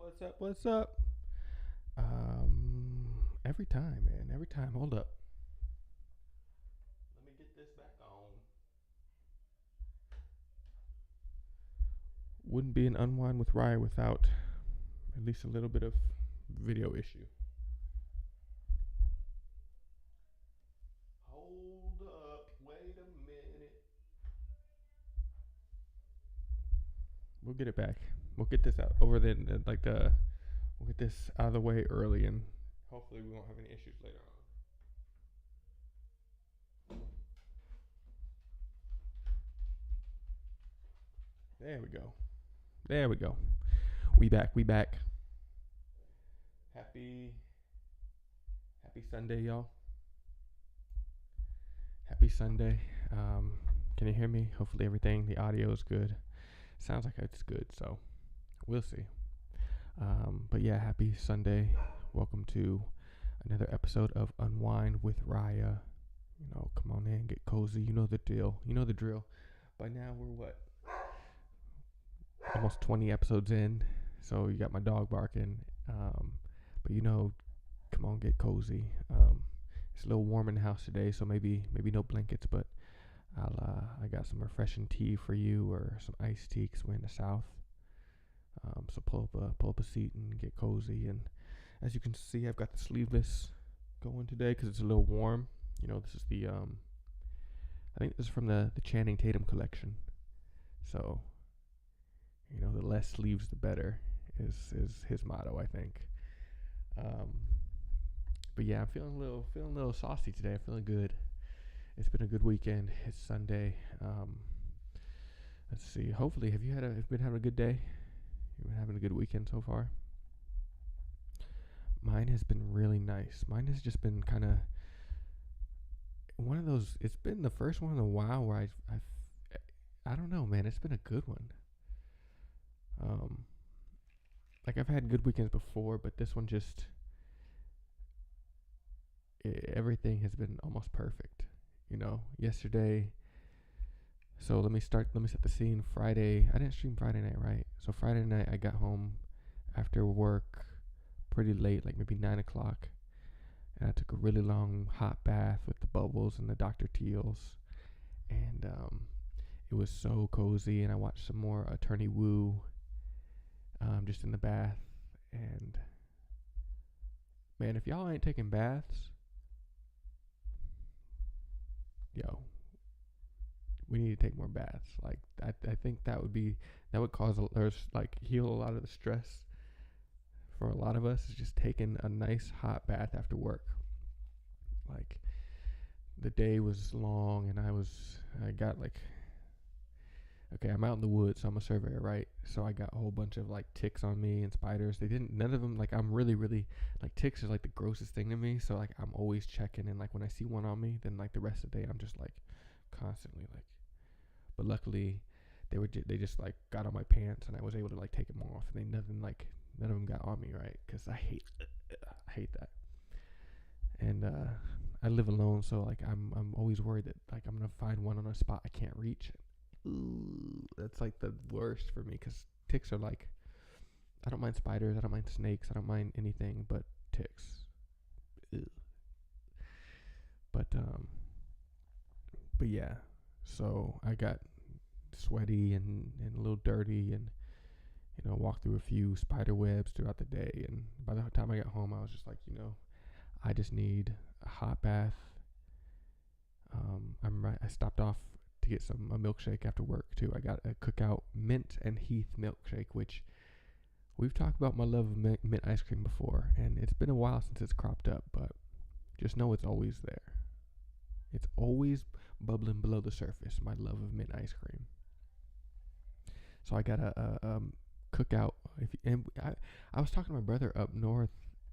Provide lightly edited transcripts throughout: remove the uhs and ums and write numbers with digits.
What's up? What's up? Every time, man. Every time. Hold up. Let me get this back on. Wouldn't be an unwind with Raya without at least a little bit of video issue. Hold up. Wait a minute. We'll get it back. We'll get this out over the we'll get this out of the way early, and hopefully we won't have any issues later on. There we go. There we go. We back. We back. Happy Sunday, y'all. Happy Sunday. Can you hear me? Hopefully the audio is good. Sounds like it's good, so we'll see. But yeah, happy Sunday. Welcome to another episode of Unwind with Raya. Come on in, get cozy. You know the deal. By now we're what? Almost 20 episodes in. So you got my dog barking. But come on, get cozy. It's a little warm in the house today, so maybe no blankets, but I got some refreshing tea for you, or some iced tea, because we're in the South. So pull up a seat and get cozy. And as you can see, I've got the sleeveless going today because it's a little warm. This is the I think this is from the Channing Tatum collection. So the less sleeves the better is his motto, I think. But yeah, I'm feeling a little saucy today. I'm feeling good. It's been a good weekend. It's Sunday. Let's see. Hopefully, have you been having a good day? You've been having a good weekend so far? Mine has been really nice. Mine has just been kind of one of those. It's been the first one in a while where I don't know, man. It's been a good one. Like I've had good weekends before, but this one just everything has been almost perfect. Yesterday. So let me set the scene. Friday, I didn't stream Friday night, right? So Friday night I got home after work pretty late, like maybe 9 o'clock. And I took a really long hot bath with the bubbles and the Dr. Teals. And it was so cozy. And I watched some more Attorney Woo just in the bath. And man, if y'all ain't taking baths, yo, we need to take more baths. Like I think that would cause heal a lot of the stress for a lot of us. Is just taking a nice hot bath after work. Like the day was long, and I got like, okay, I'm out in the woods, so I'm a surveyor, right? So I got a whole bunch of like ticks on me and spiders. None of them, like I'm really, really, like ticks are like the grossest thing to me. So like I'm always checking, and like when I see one on me, then like the rest of the day I'm just like constantly like. But luckily, they just like got on my pants, and I was able to like take them off, and none of them got on me, right? Because I hate that. And I live alone, so like I'm always worried that like I'm gonna find one on a spot I can't reach. Ooh, that's like the worst for me, because ticks are like, I don't mind spiders, I don't mind snakes, I don't mind anything but ticks. Ew. But yeah, so I got sweaty and a little dirty, and walked through a few spider webs throughout the day. And by the time I got home, I was just like, I just need a hot bath. I stopped off to get a milkshake after work too. I got a Cookout Mint and Heath milkshake, which we've talked about my love of mint ice cream before, and it's been a while since it's cropped up, but just know it's always there. It's always bubbling below the surface, my love of mint ice cream. So I got a Cookout. I was talking to my brother up north,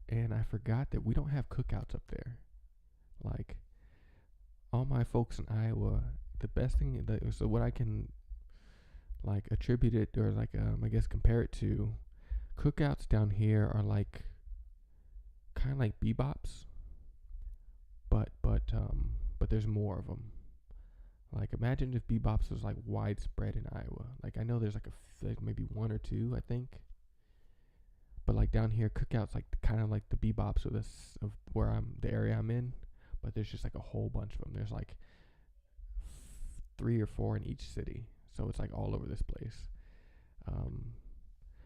and I forgot that we don't have cookouts up there. Like, all my folks in Iowa, the best thing so what I can like attribute it, or like I guess compare it to, cookouts down here are like kind of like bebops, but there's more of them. Like, imagine if bebops was like widespread in Iowa. Like, I know there's like maybe one or two, I think, But like down here, Cookout's like kind of like the bebops of this of where the area I'm in. But there's just like a whole bunch of them. There's like 3 or 4 in each city, so it's like all over this place. Um,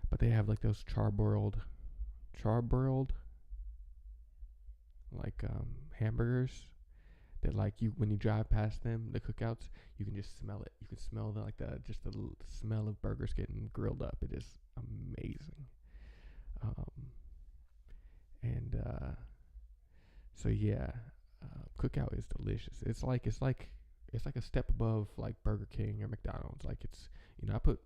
but they have like those charbroiled like hamburgers that like you when you drive past them, the cookouts, you can just smell it. You can smell the smell of burgers getting grilled up. It is amazing. Um, and so yeah, cookout is delicious. It's like a step above like Burger King or McDonald's. Like I put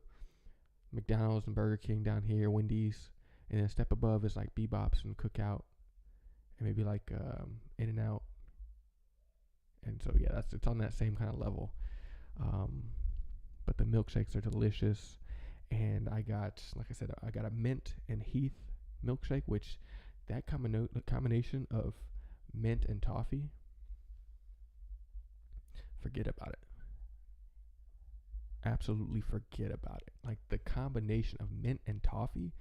McDonald's and Burger King down here, Wendy's, and then a step above is like Bebop's and Cookout, and maybe like In and Out. And so yeah, it's on that same kind of level. Um, but the milkshakes are delicious, and like I said, I got a mint and Heath milkshake, which that combination of mint and toffee, forget about it. Absolutely forget about it. Like the combination of mint and toffee,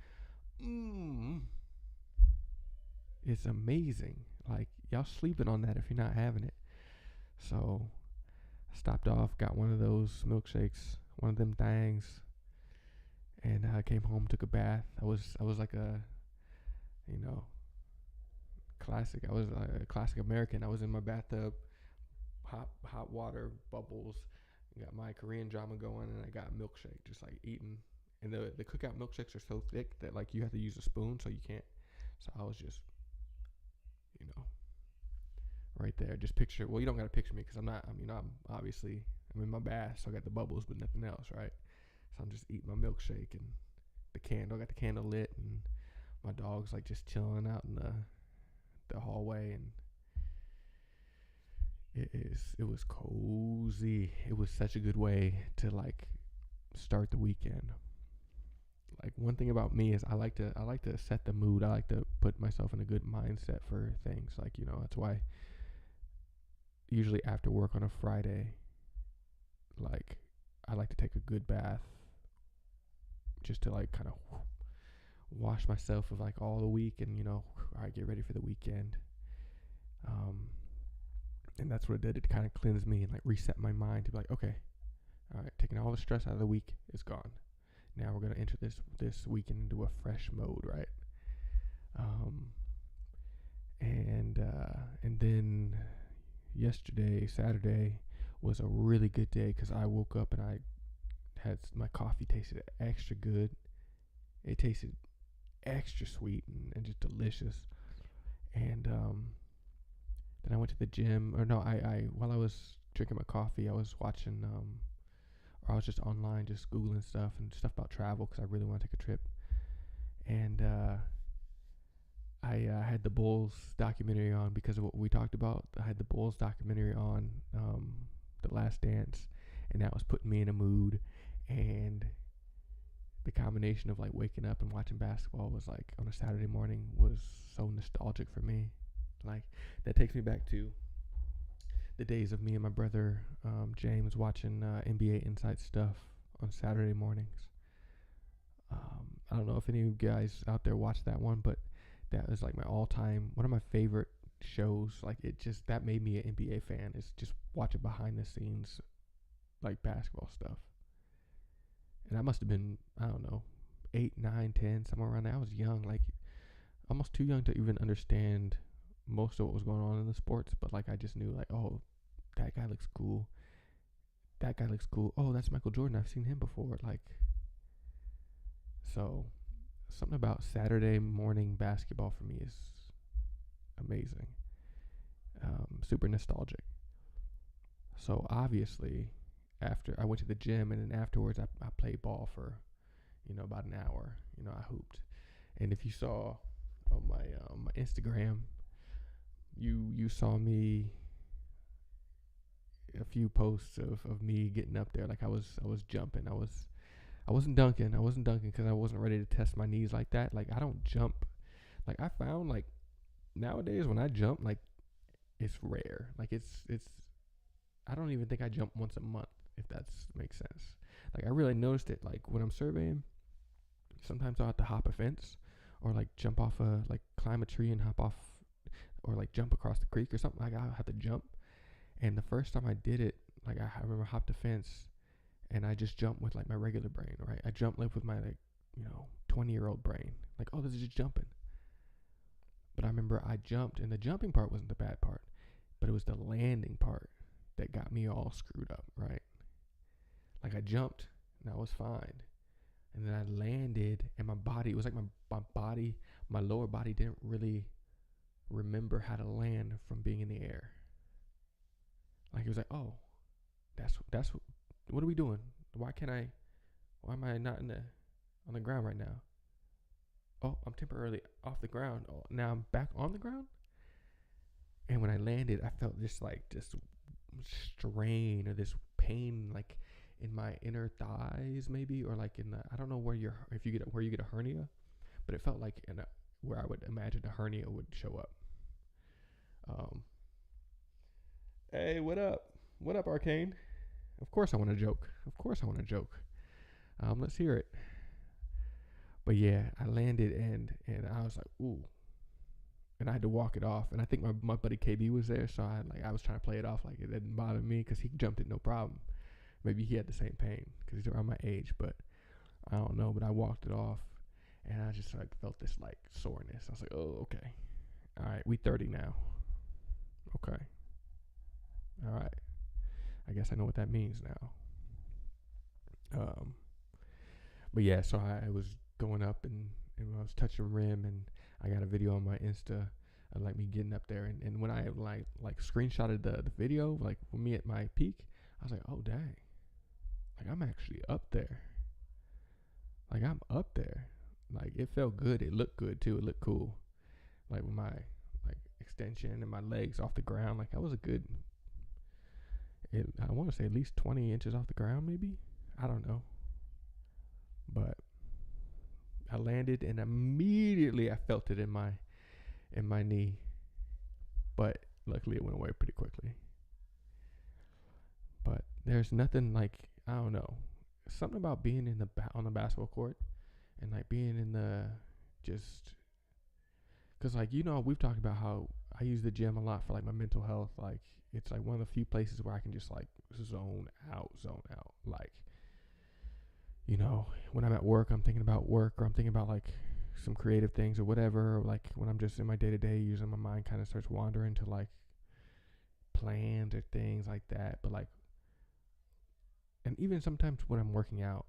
it's amazing. Like y'all sleeping on that if you're not having it. So I stopped off, got one of those milkshakes, one of them things, and I came home, took a bath. I was like you know, classic. I was a classic American. I was in my bathtub, hot water, bubbles. Got my Korean drama going, and I got a milkshake, just like eating. And the cookout milkshakes are so thick that like you have to use a spoon, so you can't. So I was just, you know, right there. Just picture. Well, you don't gotta picture me because I'm not. I'm in my bath, so I got the bubbles, but nothing else, right? So I'm just eating my milkshake and the candle. I got the candle lit, and my dog's like just chilling out in the hallway, and it was cozy. It was such a good way to like start the weekend. Like one thing about me is I like to set the mood. I like to put myself in a good mindset for things. Like, that's why usually after work on a Friday, like I like to take a good bath just to like kind of wash myself of like all the week and all right, get ready for the weekend. And that's what it did. It kind of cleansed me and like reset my mind to be like, okay, all right, taking all the stress out of the week is gone. Now we're gonna enter this weekend into a fresh mode, right? And then yesterday, Saturday, was a really good day because I woke up and I had my coffee tasted extra good. It tasted extra sweet and just delicious. And then I went to the gym. Or no, I while I was drinking my coffee, I was watching or I was just online, just Googling stuff and stuff about travel because I really want to take a trip. And I had the Bulls documentary on because of what we talked about. I had the Bulls documentary on, The Last Dance, and that was putting me in a mood. And the combination of like waking up and watching basketball was like on a Saturday morning was so nostalgic for me. Like that takes me back to the days of me and my brother James watching NBA Insight stuff on Saturday mornings. I don't know if any of you guys out there watched that one, but that was like my all-time, one of my favorite shows. Like that made me an NBA fan, is just watching behind the scenes like basketball stuff. And I must have been, I don't know, 8, 9, 10, somewhere around there. I was young, like almost too young to even understand most of what was going on in the sports, but like I just knew like, oh, that guy looks cool. That guy looks cool. Oh, that's Michael Jordan. I've seen him before. Like, so something about Saturday morning basketball for me is amazing. Super nostalgic. So obviously, after I went to the gym and then afterwards I played ball for, about an hour. I hooped. And if you saw on my Instagram, you saw me a few posts of me getting up there. Like I was jumping. I wasn't dunking because I wasn't ready to test my knees like that. Like I don't jump. Like I found like nowadays when I jump, like it's rare. Like it's I don't even think I jump once a month, if that makes sense. Like I really noticed it like when I'm surveying, sometimes I'll have to hop a fence or like jump off like climb a tree and hop off, or like jump across the creek or something. Like I had to jump. And the first time I did it, like I remember I hopped a fence and I just jumped with like my regular brain, right? I jumped like with my like, 20-year-old brain. Like, oh, this is just jumping. But I remember I jumped, and the jumping part wasn't the bad part, but it was the landing part that got me all screwed up, right? Like I jumped and I was fine. And then I landed and my body, it was like my lower body didn't really remember how to land from being in the air. Like it was like, oh, that's what are we doing? Why am I not on the ground right now? Oh, I'm temporarily off the ground. Oh, now I'm back on the ground. And when I landed, I felt this strain or this pain, like in my inner thighs, maybe, or like in the, I don't know where where you get a hernia, but it felt like where I would imagine a hernia would show up. Hey, what up? What up, Arcane? Of course I want to joke. Let's hear it. But yeah, I landed and I was like, ooh. And I had to walk it off. And I think my buddy KB was there, so I was trying to play it off like it didn't bother me because he jumped it no problem. Maybe he had the same pain because he's around my age, but I don't know. But I walked it off, and I just like felt this like soreness. I was like, oh, okay, all right, we 30 now. Okay, all right. I guess I know what that means now. But yeah, so I was going up and I was touching rim, and I got a video on my Insta of like me getting up there, and when I like screenshotted the video, like with me at my peak, I was like, oh dang, like I'm actually up there. Like I'm up there. Like it felt good. It looked good too. It looked cool. Like with my like extension and my legs off the ground, like that was a good. I want to say at least 20 inches off the ground, maybe. I don't know. But I landed and immediately I felt it in my knee. But luckily it went away pretty quickly. But there's nothing like, I don't know, something about being on the basketball court and like being in the just, cause like we've talked about how I use the gym a lot for like my mental health. Like it's like one of the few places where I can just like zone out. Like, when I'm at work, I'm thinking about work, or I'm thinking about like some creative things or whatever. Or like when I'm just in my day to day, using my mind kind of starts wandering to like plans or things like that. But like, and even sometimes when I'm working out,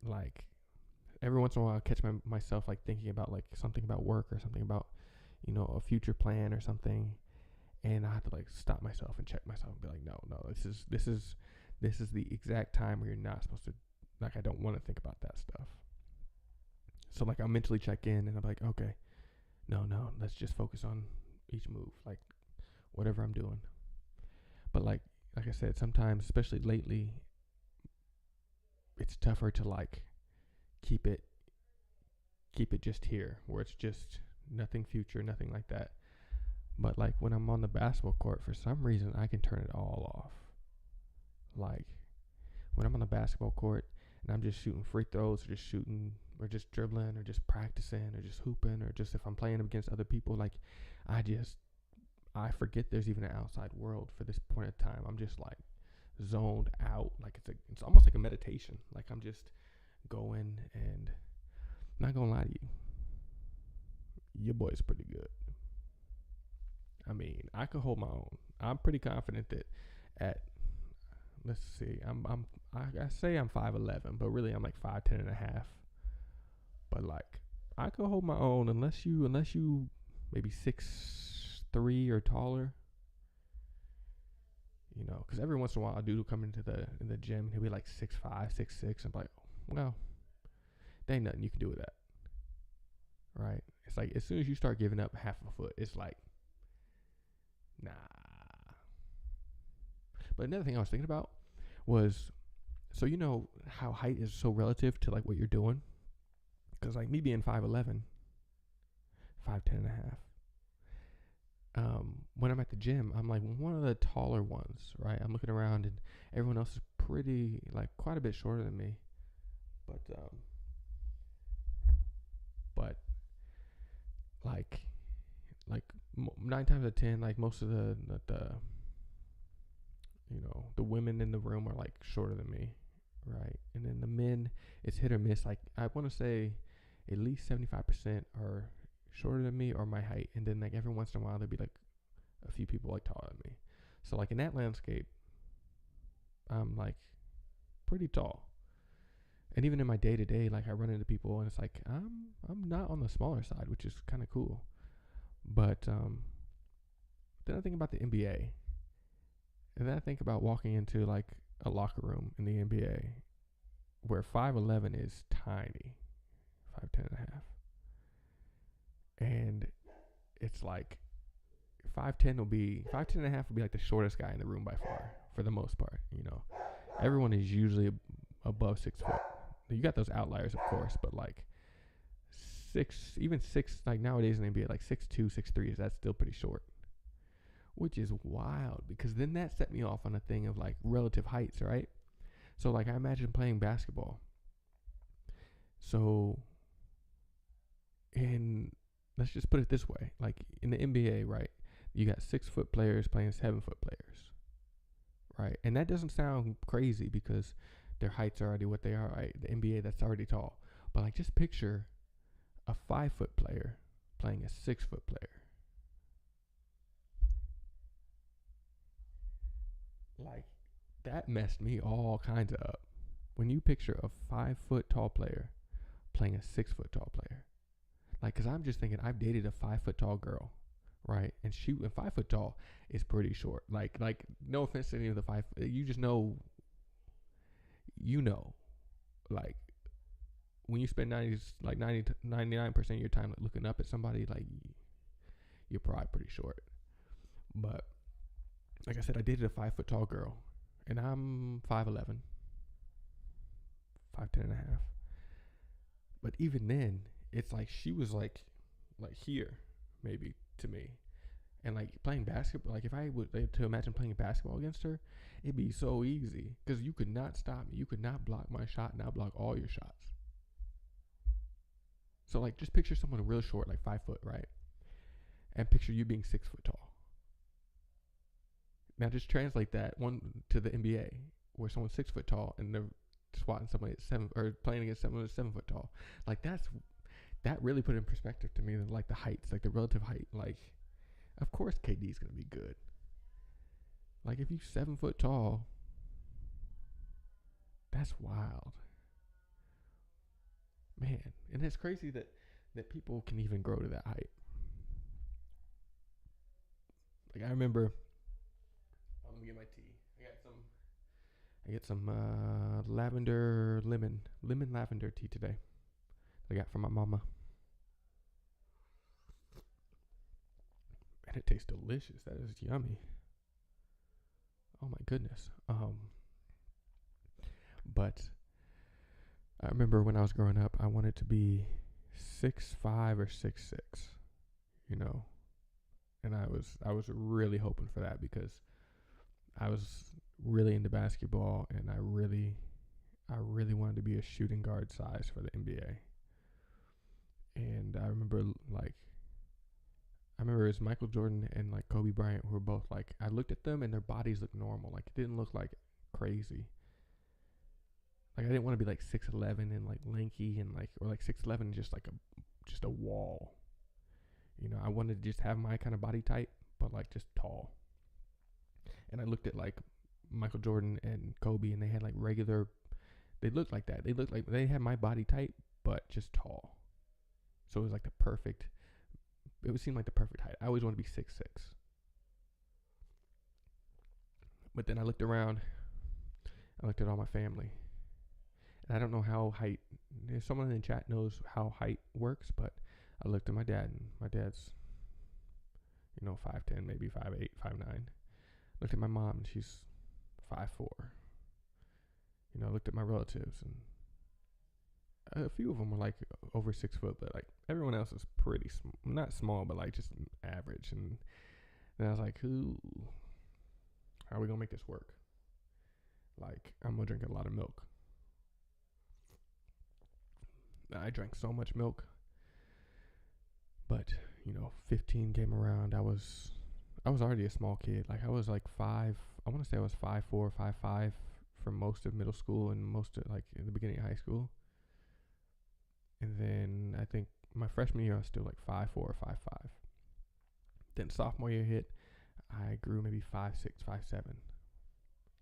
like every once in a while, I catch myself like thinking about like something about work or something about, a future plan or something. And I have to like stop myself and check myself and be like, no, this is the exact time where you're not supposed to, like, I don't want to think about that stuff. So like I'll mentally check in and I'm like, okay, no, let's just focus on each move, like whatever I'm doing. But like I said, sometimes, especially lately, it's tougher to like keep it just here, where it's just nothing future, nothing like that. But like when I'm on the basketball court, for some reason I can turn it all off. Like when I'm on the basketball court and I'm just shooting free throws, or just dribbling, or just practicing, or just hooping, or just if I'm playing against other people, like I forget there's even an outside world for this point of time. I'm just like zoned out. Like it's almost like a meditation. Like I'm just going, and I'm not gonna lie to you, your boy's pretty good. I mean, I could hold my own. I'm pretty confident that let's see, I say I'm 5'11", but really I'm like 5'10" and a half. But like I could hold my own unless you maybe 6'3" or taller. Because every once in a while a dude will come into the gym and he'll be like 6'5", 6'6". I'm like, well, there ain't nothing you can do with that, right? It's like as soon as you start giving up half a foot, it's like, nah. But another thing I was thinking about was, so how height is so relative to like what you're doing? Because like me being 5'11", 5'10" and a half, when I'm at the gym, I'm like one of the taller ones, right? I'm looking around and everyone else is pretty, like quite a bit shorter than me. But like like 9 times out of 10, like most of the the women in the room are like shorter than me, right? And then the men, it's hit or miss. Like I want to say, at least 75% are shorter than me or my height, and then like every once in a while there'd be like a few people like taller than me. So like in that landscape, I'm like pretty tall. And even in my day to day, like I run into people and it's like I'm not on the smaller side, which is kind of cool. But then I think about the NBA, and then I think about walking into like a locker room in the NBA where 5'11" is tiny, 5'10" and a half, and it's like 5'10" and a half will be like the shortest guy in the room by far for the most part. Everyone is usually above 6 foot. You got those outliers, of course, but like even six, like nowadays in the NBA, like 6'2", 6'3", that's still pretty short, which is wild because then that set me off on a thing of like relative heights, right? So like I imagine playing basketball. So let's just put it this way, like in the NBA, right? You got 6 foot players playing 7 foot players, right? And that doesn't sound crazy because their heights are already what they are, right? The NBA, that's already tall. But like just picture a 5 foot player playing a 6 foot player. Like that messed me all kinds of up. When you picture a 5 foot tall player playing a 6 foot tall player, like, cause I'm just thinking I've dated a 5 foot tall girl, right? And she, a 5 foot tall is pretty short. Like no offense to any of the you just know, like when you spend 99% of your time like, looking up at somebody, like you're probably pretty short. But like I said, I dated a 5 foot tall girl, and I'm 5'11", 5'10" and a half. But even then, it's like she was like here, maybe to me. And like playing basketball, like if I would to imagine playing basketball against her, it'd be so easy because you could not stop me. You could not block my shot, and I block all your shots. So like just picture someone real short, like 5 foot, right? And picture you being 6 foot tall. Now just translate that one to the NBA, where someone's 6 foot tall and they're swatting somebody at 7 or playing against someone who's 7 foot tall. Like that really put in perspective to me, like the heights, like the relative height. Like, of course KD's gonna be good. Like if you 7 foot tall, that's wild, man. And it's crazy that people can even grow to that height. Like I remember, I'm gonna get my tea. I get some lemon lavender tea today. I got from my mama, and it tastes delicious. That is yummy. Oh my goodness. But I remember when I was growing up, I wanted to be 6'5" or 6'6", and I was really hoping for that because I was really into basketball, and I really wanted to be a shooting guard size for the NBA. And I remember it was Michael Jordan and like Kobe Bryant who were both like, I looked at them and their bodies looked normal. Like it didn't look like crazy. Like I didn't want to be like 6'11" and like lanky and like, or like 6'11" and just like a wall. I wanted to just have my kind of body type, but like just tall. And I looked at like Michael Jordan and Kobe, and they had like they looked like that. They looked like they had my body type, but just tall. So it was like it would seem like the perfect height. I always want to be 6'6". But then I looked around, I looked at all my family, and I don't know how height, if someone in the chat knows how height works, but I looked at my dad, and my dad's, 5'10", maybe 5'8", 5'9". Looked at my mom, and she's 5'4". I looked at my relatives, and a few of them were like over 6 foot, but like everyone else is pretty not small, but like just average. And then I was like, how are we gonna make this work? Like I'm gonna drink a lot of milk. I drank so much milk, but 15 came around, I was already a small kid. Like I was like 5. I want to say I was 5'4", 5'5" for most of middle school and most of like in the beginning of high school. And then I think my freshman year I was still like 5'4", 5'5". Then sophomore year hit, I grew maybe 5'6", 5'7".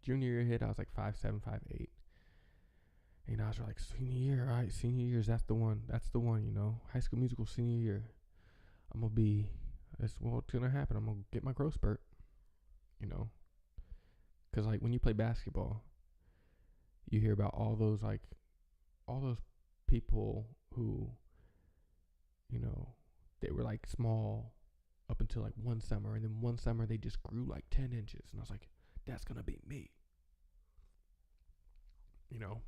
Junior year hit, I was like 5'7", 5'8". I was like, senior year, all right, senior years, that's the one. That's the one, High School Musical senior year. I'm going to be, that's what's going to happen. I'm going to get my growth spurt, Because, like, when you play basketball, you hear about all those people who, they were, like, small up until, like, one summer. And then one summer, they just grew, like, 10 inches. And I was like, that's going to be me.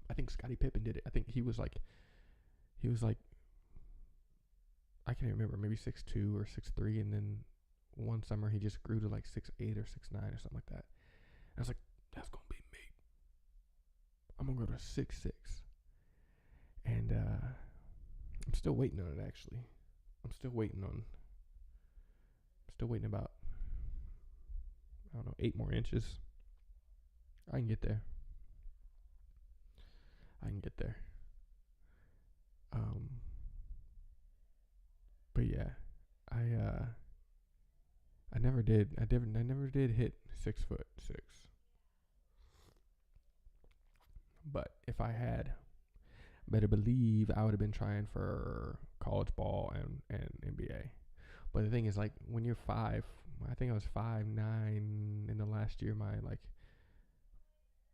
I think Scottie Pippen did it. I think he was like, I can't remember, maybe 6'2" or 6'3", and then one summer he just grew to like 6'8" or 6'9" or something like that. And I was like, that's gonna be me. I'm gonna go to 6'6", and I'm still waiting on it. Actually, I'm still waiting about, I don't know, 8 more inches. I can get there. But yeah, I never did. I never did hit 6'6". But if I had, better believe I would have been trying for college ball and NBA. But the thing is, like, when you're 5, I think I was 5'9" in the last year, my like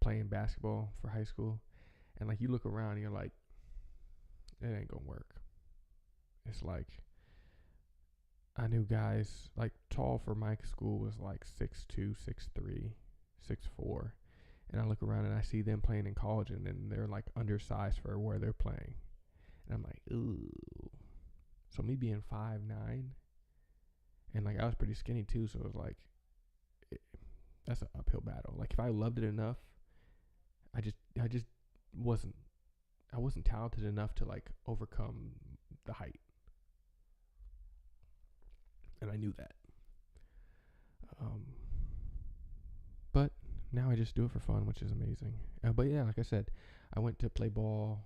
playing basketball for high school, and like you look around and you're like, it ain't gonna work. It's like, I knew guys like tall for my school was like 6'2", 6'3", 6'4", and I look around and I see them playing in college, and then they're like undersized for where they're playing, and I'm like, ooh. So me being 5'9", and like I was pretty skinny too, so it was like, that's an uphill battle. Like if I loved it enough, I just wasn't talented enough to like overcome the height. And I knew that. But now I just do it for fun, which is amazing. But yeah, like I said, I went to play ball,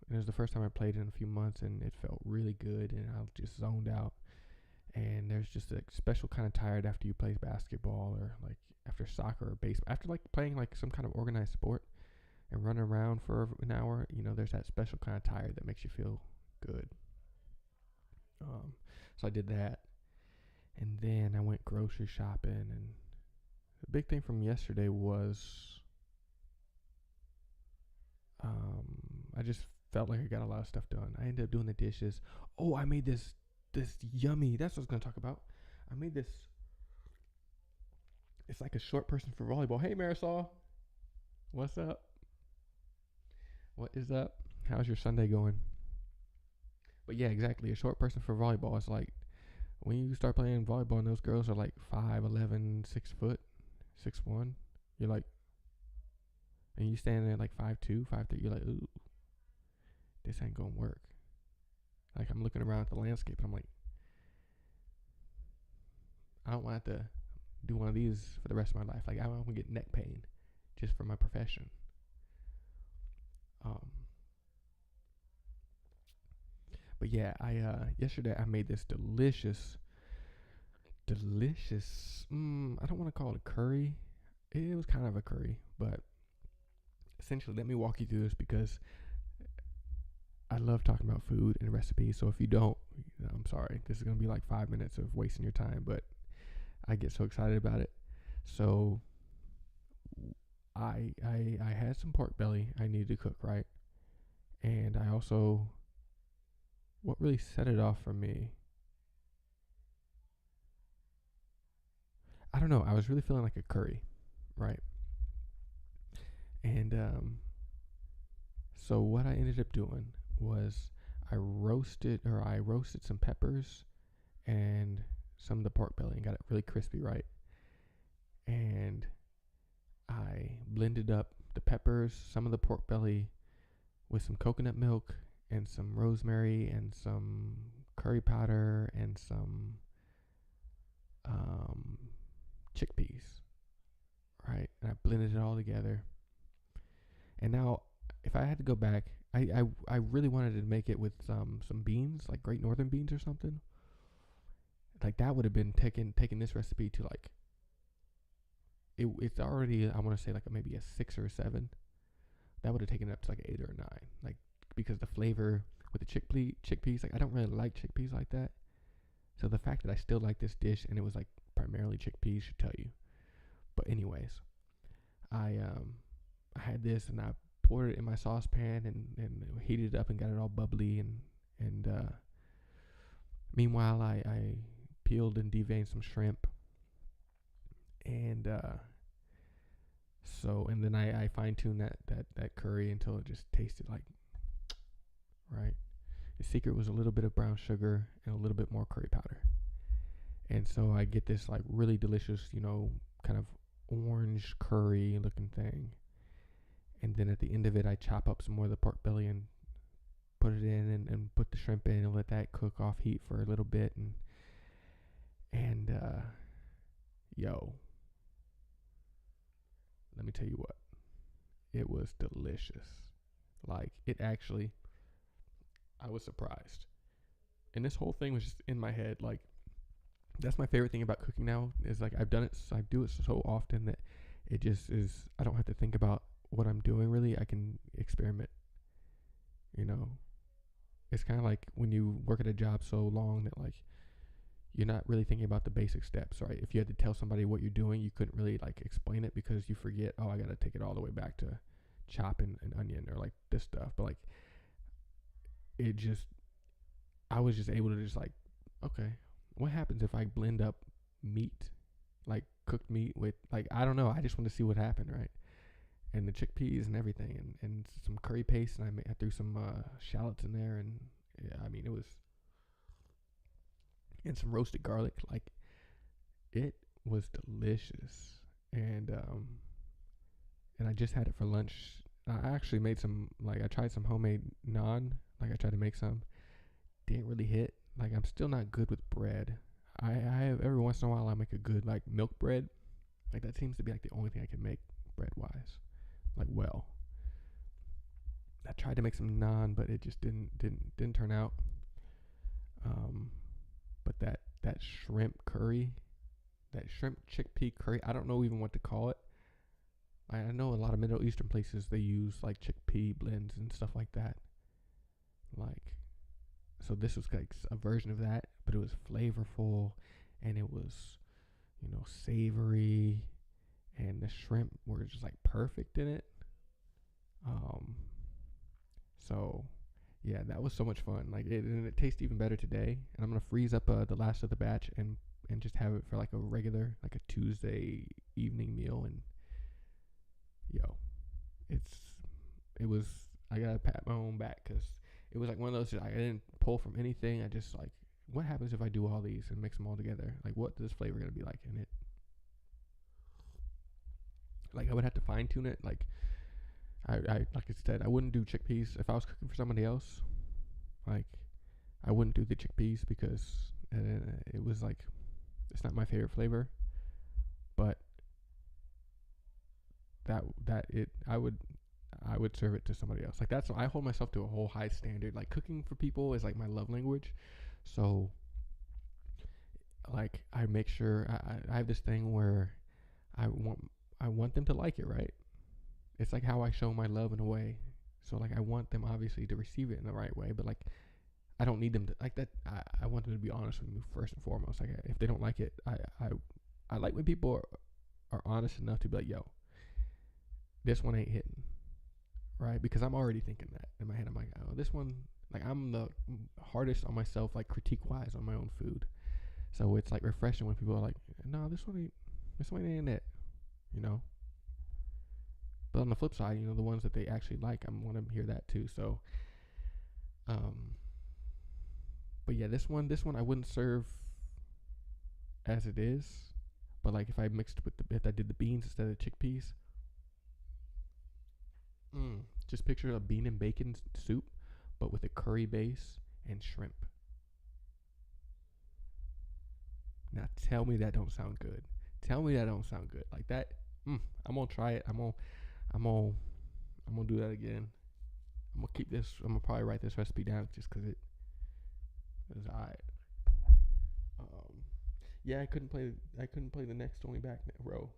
and it was the first time I played in a few months, and it felt really good, and I just zoned out. And there's just a special kind of tired after you play basketball, or like after soccer or baseball, after like playing like some kind of organized sport and running around for an hour. There's that special kind of tired that makes you feel good. So I did that. And then I went grocery shopping, and the big thing from yesterday was I just felt like I got a lot of stuff done. I ended up doing the dishes. Oh, I made this yummy, that's what I was going to talk about. I made this, it's like a short person for volleyball. Hey Marisol, what's up? What is up? How's your Sunday going? But yeah, exactly, a short person for volleyball. It's like, when you start playing volleyball and those girls are like 5'11", 6 foot, 6'1", you're like, and you standing there like 5'2", 5'3", you're like, ooh, this ain't gonna work. Like I'm looking around at the landscape and I'm like, I don't want to do one of these for the rest of my life. Like I don't want to get neck pain just for my profession. But yeah, yesterday I made this delicious. I don't want to call it a curry. It was kind of a curry, but essentially, let me walk you through this because I love talking about food and recipes. So if you don't, I'm sorry. This is gonna be like 5 minutes of wasting your time, but I get so excited about it. So I had some pork belly I needed to cook, right? And I also, what really set it off for me, I don't know, I was really feeling like a curry, right? And so what I ended up doing was I roasted some peppers and some of the pork belly and got it really crispy, right? And I blended up the peppers, some of the pork belly with some coconut milk and some rosemary and some curry powder and some um, chickpeas, right? And I blended it all together. And now, if I had to go back, I really wanted to make it with some beans, like Great Northern beans or something. Like that would have been taking this recipe to like it's already, I want to say like maybe a 6 or 7. That would have taken it up to like 8 or 9. Like because the flavor with the chickpeas, like I don't really like chickpeas like that. So the fact that I still like this dish and it was like primarily chickpeas should tell you. But anyways, I had this and I poured it in my saucepan and heated it up and got it all bubbly and meanwhile I peeled and deveined some shrimp and and then I fine tuned that curry until it just tasted like right. The secret was a little bit of brown sugar and a little bit more curry powder. And so I get this like really delicious, kind of orange curry looking thing. And then at the end of it, I chop up some more of the pork belly and put it in and put the shrimp in and let that cook off heat for a little bit. And yo, let me tell you what, it was delicious. Like it actually, I was surprised. And this whole thing was just in my head. Like that's my favorite thing about cooking now is like I do it so often that it just is, I don't have to think about what I'm doing really. I can experiment, you know. It's kind of like when you work at a job so long that like you're not really thinking about the basic steps, right? If you had to tell somebody what you're doing, you couldn't really like explain it because you forget, oh, I got to take it all the way back to chopping an onion or like this stuff. But like it just, I was just able to just like, okay, what happens if I blend up meat, like cooked meat with like, I don't know. I just want to see what happened, right? And the chickpeas and everything and some curry paste. And I threw some shallots in there. And yeah, I mean, it was, and some roasted garlic. Like it was delicious. And I just had it for lunch. I actually made some, like I tried some homemade naan. Like I tried to make some. Didn't really hit. Like I'm still not good with bread. I have every once in a while I make a good like milk bread. Like that seems to be like the only thing I can make bread wise. Like well. I tried to make some naan, but it just didn't turn out. But that shrimp curry, that shrimp chickpea curry, I don't know even what to call it. I know a lot of Middle Eastern places they use like chickpea blends and stuff like that. Like, so this was like a version of that, but it was flavorful and it was, savory, and the shrimp were just like perfect in it. Um, so yeah, that was so much fun. Like and it tastes even better today. And I'm gonna freeze up the last of the batch and just have it for like a regular, like a Tuesday evening meal. And yo, it was, I gotta pat my own back because it was like one of those, I didn't pull from anything. I just like, what happens if I do all these and mix them all together? Like, what is flavor gonna be like in it? Like, I would have to fine tune it. Like, I like I said, I wouldn't do chickpeas if I was cooking for somebody else. Like, I wouldn't do the chickpeas because it was like, it's not my favorite flavor. But I would serve it to somebody else. Like that's, I hold myself to a whole high standard. Like cooking for people is like my love language. So like I make sure I have this thing where I want them to like it, right? It's like how I show my love in a way. So like I want them obviously to receive it in the right way, but like I don't need them to like that. I want them to be honest with me first and foremost. Like if they don't like it, I like when people are honest enough to be like, yo, this one ain't hitting, right? Because I'm already thinking that in my head. I'm like, oh, this one, like I'm the hardest on myself, like critique wise on my own food. So it's like refreshing when people are like, no, this one ain't it, you know? But on the flip side, the ones that they actually like, I want to hear that too. So, but yeah, this one I wouldn't serve as it is. But like if I mixed with if I did the beans instead of the chickpeas, just picture a bean and bacon soup, but with a curry base and shrimp. Now tell me that don't sound good. Tell me that don't sound good. Like that. I'm gonna try it. I'm gonna, I'm gonna do that again. I'm gonna keep this. I'm gonna probably write this recipe down just because it is alright. Um, yeah, I couldn't play. I couldn't play the next only back row.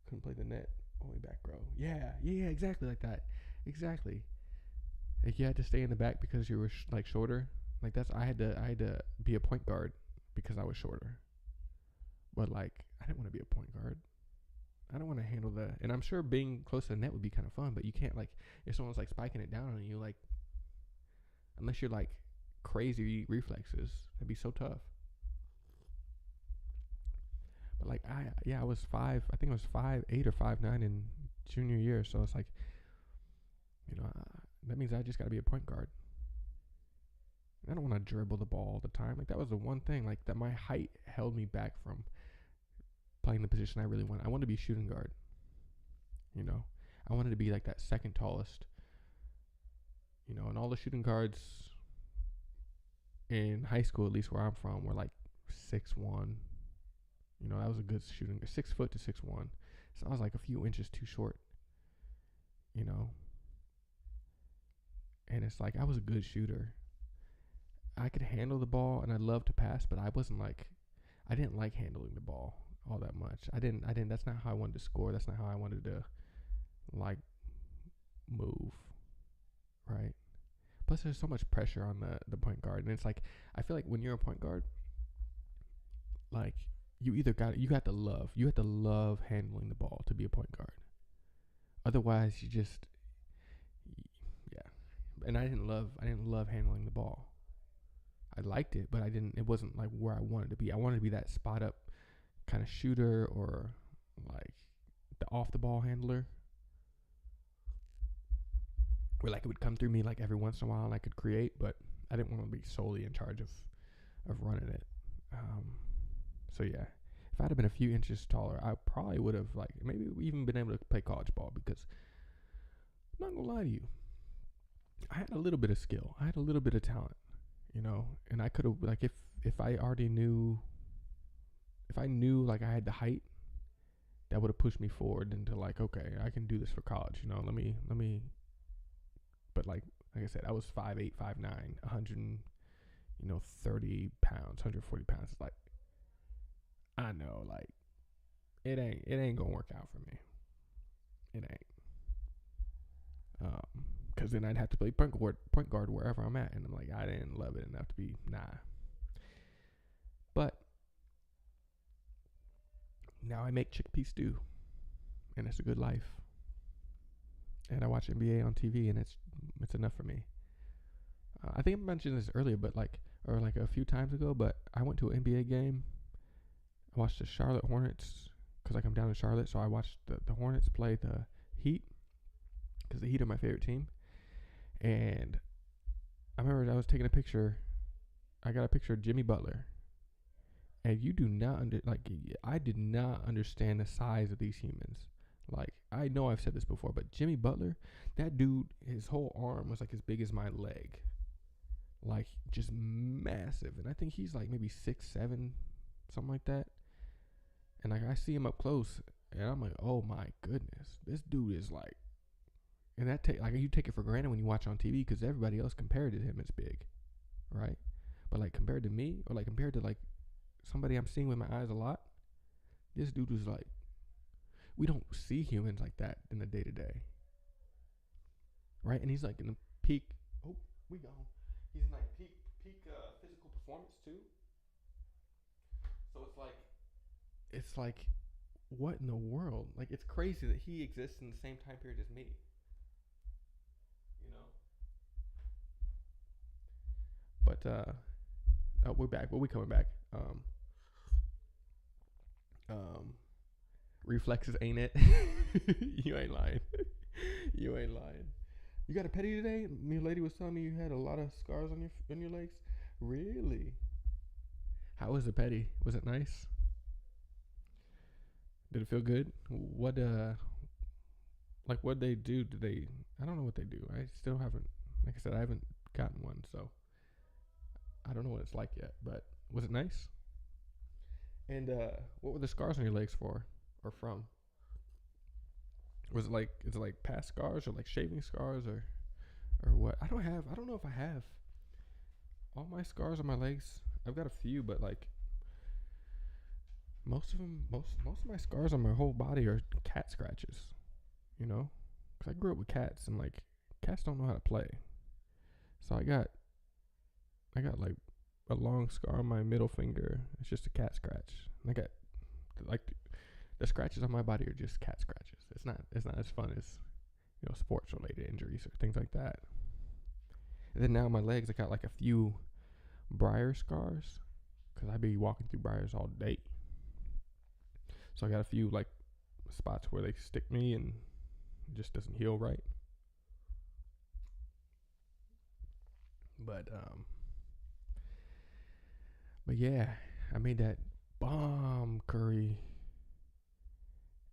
Couldn't play the net only back row. Yeah, exactly like that. Exactly. Like you had to stay in the back because you were like shorter. Like that's I had to be a point guard because I was shorter. But like I didn't want to be a point guard. I don't want to handle that. And I'm sure being close to the net would be kind of fun, but you can't like if someone's like spiking it down on you, like unless you're like crazy reflexes, it'd be so tough. But like I was five. I think I was 5'8" or 5'9" in junior year. So it's like that means I just got to be a point guard. I don't want to dribble the ball all the time. Like that was the one thing like that my height held me back from playing the position I really wanted. I wanted to be shooting guard. You know, I wanted to be like that second tallest. And all the shooting guards in high school, at least where I'm from, were like 6'1". That was a good shooting. 6 foot to 6'1". So I was like a few inches too short. You know, and it's like I was a good shooter. I could handle the ball and I loved to pass, but I didn't like handling the ball all that much. I didn't that's not how I wanted to score. That's not how I wanted to like move, right? Plus there's so much pressure on the point guard, and it's like I feel like when you're a point guard, like you have to love handling the ball to be a point guard. Otherwise you just yeah. And I didn't love handling the ball. I liked it, but it wasn't like where I wanted to be. I wanted to be that spot up kind of shooter or like the off the ball handler where like it would come through me like every once in a while and I could create, but I didn't want to be solely in charge of running it. So yeah, if I'd have been a few inches taller, I probably would have like maybe even been able to play college ball because I'm not gonna lie to you, I had a little bit of skill. I had a little bit of talent. And I could have like if I already knew if I knew like I had the height, that would have pushed me forward into like, okay, I can do this for college. Let me. But like I said, I was 5'8", 5'9", 30 pounds, 140 pounds. It's like I know like it ain't gonna work out for me. It ain't. Because then I'd have to play point guard wherever I'm at, and I'm like, I didn't love it enough to be But now I make chickpea stew, and it's a good life. And I watch NBA on TV, and it's enough for me. I think I mentioned this earlier, but like a few times ago. But I went to an NBA game. I watched the Charlotte Hornets because like I'm down in Charlotte, so I watched the Hornets play the Heat because the Heat are my favorite team. And I remember I was taking a picture. I got a picture of Jimmy Butler. And you do not I did not understand the size of these humans. Like, I know I've said this before, but Jimmy Butler, that dude, his whole arm was like as big as my leg. Like, just massive. And I think he's like maybe 6'7", something like that. And like I see him up close, and I'm like, oh my goodness, this dude is like. And that you take it for granted when you watch on TV because everybody else compared to him as big, right? But like compared to me, or like compared to like somebody I'm seeing with my eyes a lot, this dude was like, we don't see humans like that in the day to day, right? And he's like in the peak. Oh, we go. He's in like peak physical performance too. So it's like, what in the world? Like it's crazy that he exists in the same time period as me. But we're back. But we coming back. Reflexes, ain't it? You ain't lying. You ain't lying. You got a petty today? Me lady was telling me you had a lot of scars on your legs. Really? How was the petty? Was it nice? Did it feel good? What they do? Did they? I don't know what they do. I still haven't. Like I said, I haven't gotten one, so I don't know what it's like yet. But was it nice? And what were the scars on your legs for, or from? Was it like is it like past scars or like shaving scars or what? I don't know if I have all my scars on my legs. I've got a few, but like most of my scars on my whole body are cat scratches. You know, because I grew up with cats and like cats don't know how to play. So I got like a long scar on my middle finger. It's just a cat scratch. And I got like the scratches on my body are just cat scratches. It's not as fun as sports related injuries or things like that. And then now my legs, I got like a few briar scars because I be walking through briars all day. So I got a few like spots where they stick me and it just doesn't heal right. But but yeah, I made that bomb curry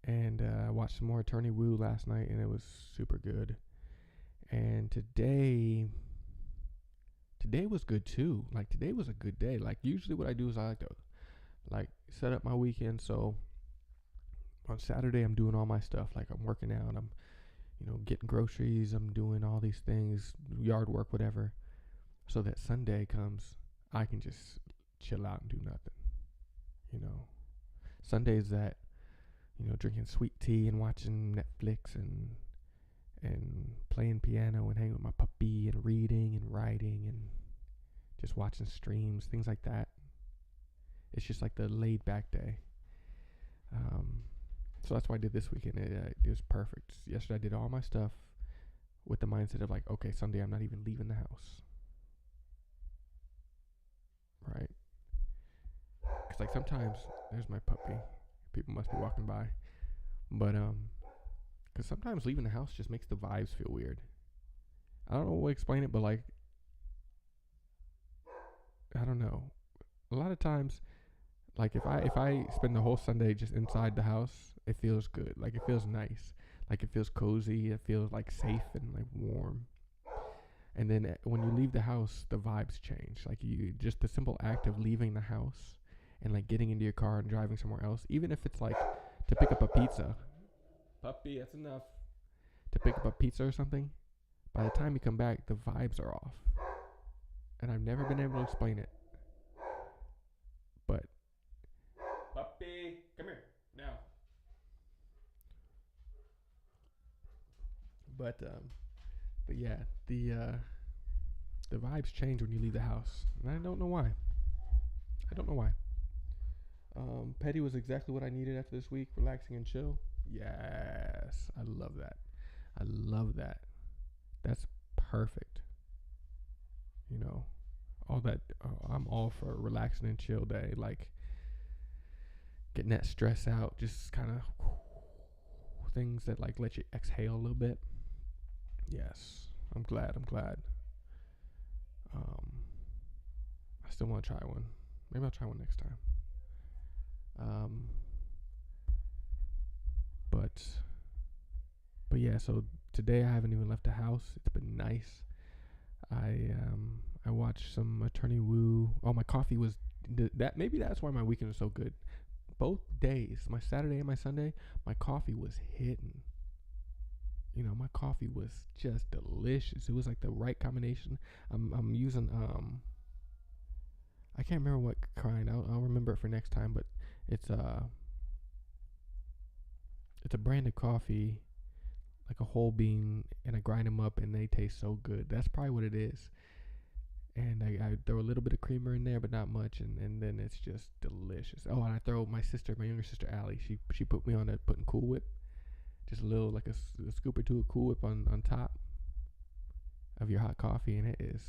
and I watched some more Attorney Woo last night and it was super good. And today was good too. Like today was a good day. Like usually what I do is I like to like set up my weekend so on Saturday I'm doing all my stuff. Like I'm working out, I'm getting groceries, I'm doing all these things, yard work, whatever. So that Sunday comes, I can just chill out and do nothing. You know, Sundays that drinking sweet tea and watching Netflix and playing piano and hanging with my puppy and reading and writing and just watching streams, things like that. It's just like the laid back day. So that's what I did this weekend. It was perfect. Yesterday I did all my stuff with the mindset of like, okay, Sunday I'm not even leaving the house. Right? Because like sometimes, there's my puppy. People must be walking by. But because sometimes leaving the house just makes the vibes feel weird. I don't know what to explain it, but like, I don't know. A lot of times, like if I spend the whole Sunday just inside the house, it feels good. Like it feels nice. Like it feels cozy. It feels like safe and like warm. And then when you leave the house, the vibes change. Like you just the simple act of leaving the house and like getting into your car and driving somewhere else, even if it's like to pick up a pizza. Puppy, that's enough. To pick up a pizza or something. By the time you come back, the vibes are off. And I've never been able to explain it. But puppy, come here now. But yeah, the vibes change when you leave the house, and I don't know why. I don't know why. Petty was exactly what I needed after this week, relaxing and chill. Yes, I love that. I love that. That's perfect. You know, all that. I'm all for a relaxing and chill day, like getting that stress out, just kind of things that like let you exhale a little bit. Yes, I'm glad. I'm glad. Um, I still want to try one. Maybe I'll try one next time. Um, but yeah. So today I haven't even left the house. It's been nice. I watched some Attorney Woo. Oh, my coffee was that. Maybe that's why my weekend was so good. Both days, my Saturday and my Sunday, my coffee was hitting. My coffee was just delicious. It was like the right combination. I'm using I can't remember what kind. I'll remember it for next time, but it's it's a brand of coffee, like a whole bean, and I grind them up and they taste so good. That's probably what it is. And I throw a little bit of creamer in there, but not much, and then it's just delicious. Oh, and I throw my younger sister Allie. She put me on that putting Cool Whip, just a little like a scoop or two of Cool Whip on top of your hot coffee, and it is.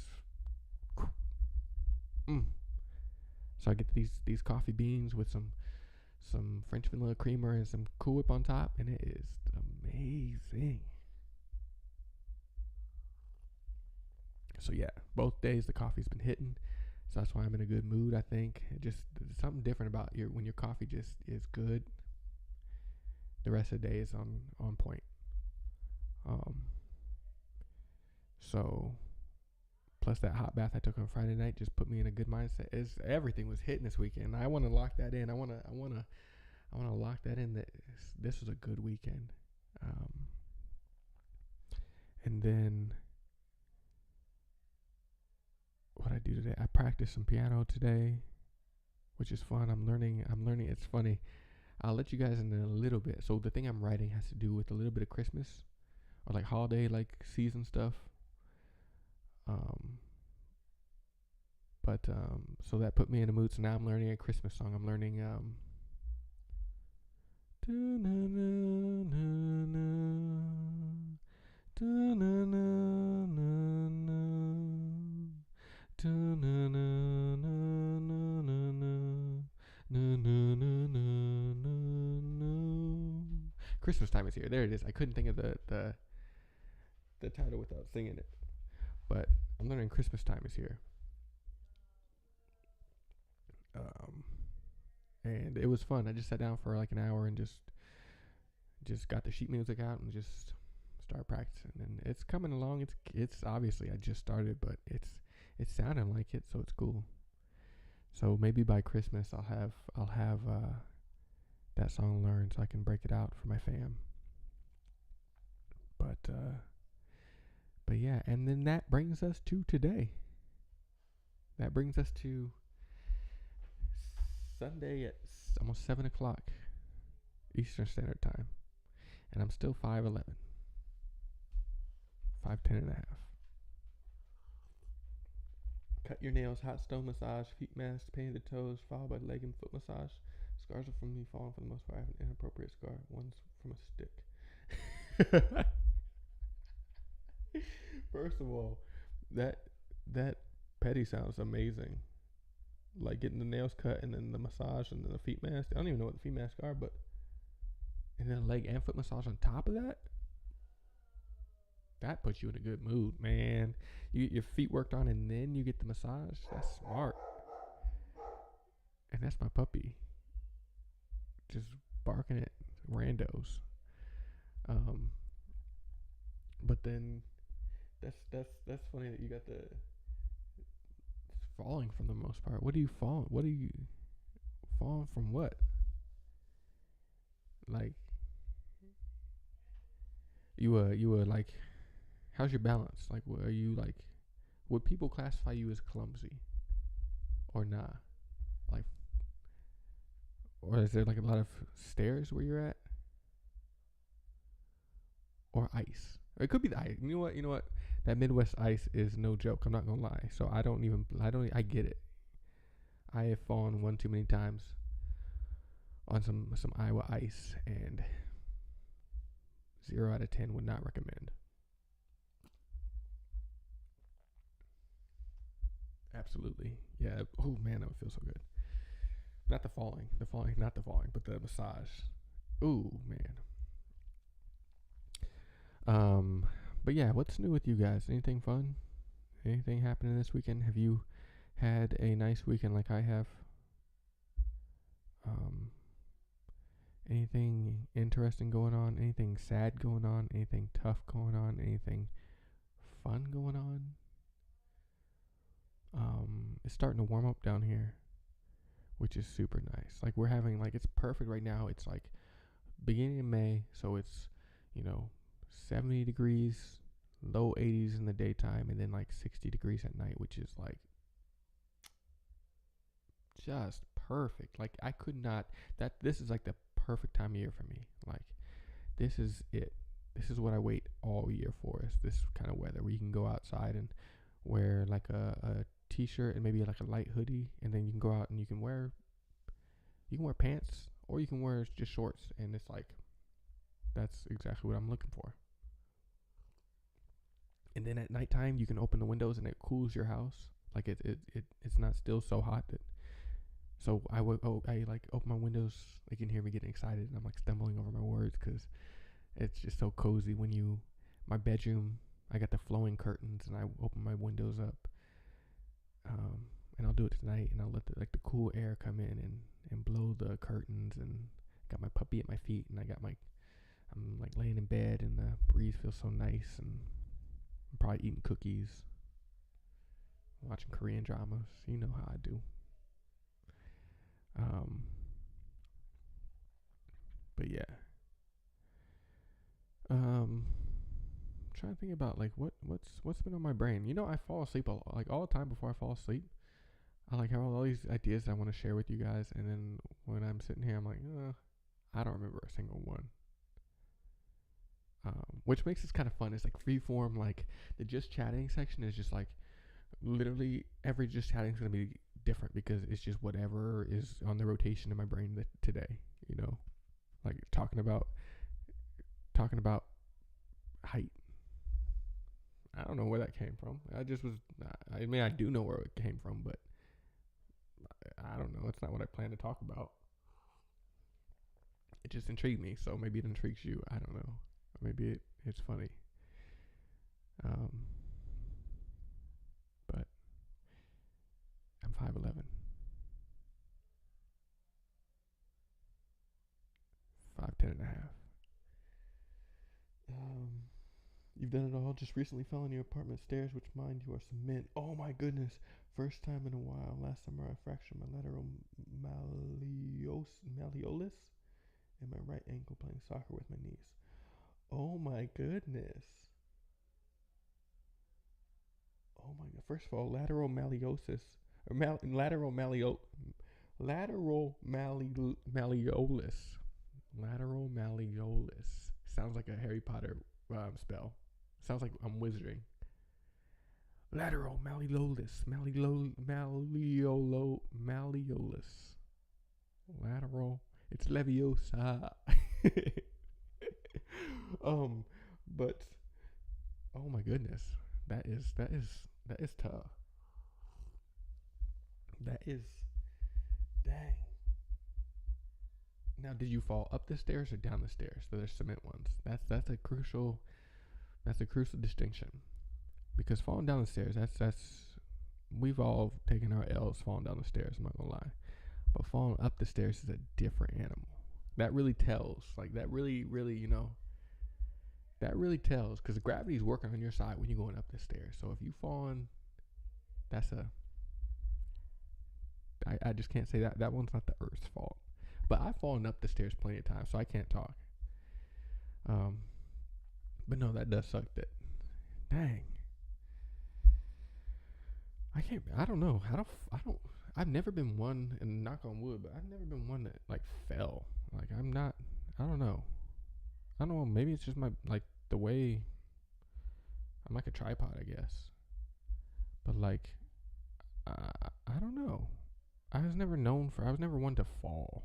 So I get these coffee beans with some French vanilla creamer and some Cool Whip on top, and it is amazing. So yeah, both days the coffee's been hitting, so that's why I'm in a good mood. I think there's something different about when your coffee just is good. The rest of the day is on point. So plus that hot bath I took on Friday night just put me in a good mindset. Everything was hitting this weekend. I want to lock that in. I want to lock that in. That this was a good weekend. And then what I do today, I practiced some piano today, which is fun. I'm learning. It's funny. I'll let you guys in a little bit. So the thing I'm writing has to do with a little bit of Christmas or like holiday, like season stuff. But so that put me in a mood. So now I'm learning a Christmas song. I'm learning Christmas time is here. There it is. I couldn't think of the title without singing it. But I'm learning Christmas time is here. And it was fun. I just sat down for like an hour and just got the sheet music out and just started practicing. And it's coming along. It's obviously I just started, but it's sounding like it, so it's cool. So maybe by Christmas I'll have that song learned so I can break it out for my fam. But yeah, and then that brings us to today. That brings us to Sunday at almost 7 o'clock Eastern Standard Time. And I'm still 5'11", 5'10" and a half. Cut your nails, hot stone massage, feet mask, painted the toes, followed by leg and foot massage. Scars are from me falling for the most part. I have an inappropriate scar. One's from a stick. First of all, that petty sounds amazing. Like getting the nails cut and then the massage and then the feet mask. I don't even know what the feet masks are, but and then a leg and foot massage on top of that. That puts you in a good mood, man. You get your feet worked on and then you get the massage. That's smart. And that's my puppy, just barking at randos. But then that's funny that you got the falling from the most part. What are you falling? What are you falling from? What? Like you were like, how's your balance? Like, are you like, would people classify you as clumsy or not? Like, or is there like a lot of stairs where you're at? Or ice? Or it could be the ice. You know what? That Midwest ice is no joke. I'm not gonna lie. So I get it. I have fallen one too many times on some Iowa ice, and 0 out of 10 would not recommend. Absolutely. Yeah. Oh man, that would feel so good. Not the falling, but the massage. Ooh man. But yeah, what's new with you guys? Anything fun? Anything happening this weekend? Have you had a nice weekend like I have? Anything interesting going on? Anything sad going on? Anything tough going on? Anything fun going on? It's starting to warm up down here, which is super nice. Like we're having it's perfect right now. It's like beginning of May, so it's 70 degrees, low 80s in the daytime, and then like 60 degrees at night, which is like just perfect. Like I could not, this is like the perfect time of year for me. Like this is it. This is what I wait all year for, is this kind of weather where you can go outside and wear like a t-shirt and maybe like a light hoodie, and then you can go out and you can wear pants, or you can wear just shorts, and it's like that's exactly what I'm looking for. And then at nighttime you can open the windows and it cools your house. Like it's not still so hot that. So I like open my windows. You can hear me getting excited, and I'm like stumbling over my words because it's just so cozy when my bedroom. I got the flowing curtains, and I open my windows up. And I'll do it tonight, and I'll let the cool air come in and blow the curtains, and got my puppy at my feet, and I'm like laying in bed, and the breeze feels so nice, and I'm probably eating cookies. watching Korean dramas. You know how I do. Um, but yeah. Trying to think about like what's been on my brain. I fall asleep like all the time before I fall asleep. I like have all these ideas I want to share with you guys, and then when I'm sitting here, I'm like, I don't remember a single one. Which makes this kind of fun. It's like freeform. Like the just chatting section is just like literally every just chatting is gonna be different because it's just whatever is on the rotation in my brain today. Like talking about height. I don't know where that came from. I just was. I mean, I do know where it came from, but I don't know. It's not what I plan to talk about. It just intrigued me, so maybe it intrigues you. I don't know. Or maybe it's funny. Um, but I'm 5'11", 5'10" and a half. Um, you've done it all. Just recently fell on your apartment stairs, which mind you are cement. Oh my goodness! First time in a while. Last summer I fractured my lateral malleolus in my right ankle playing soccer with my niece. Oh my goodness. Oh my god. First of all, lateral malleosis or lateral malleolus. Lateral malleolus. Sounds like a Harry Potter spell. Sounds like I'm wizarding. Lateral malleolus. Malleolus. Lateral. It's Leviosa. But oh my goodness, that is tough. That is dang. Now, did you fall up the stairs or down the stairs? So there's cement ones. That's a crucial distinction because falling down the stairs, that's we've all taken our L's falling down the stairs. I'm not gonna lie, but falling up the stairs is a different animal. That really tells. Like that really, really, that really tells because gravity's working on your side when you're going up the stairs. So if you falling, that's I just can't say that one's not the Earth's fault. But I've fallen up the stairs plenty of times, so I can't talk. Um, but no, that does suck. Dang, I can't. I don't know. I don't. I've never been one, and knock on wood, but I've never been one that like fell. Like I'm not. I don't know. I don't know. Maybe it's just my like the way. I'm like a tripod, I guess. But like, I don't know. I was never one to fall.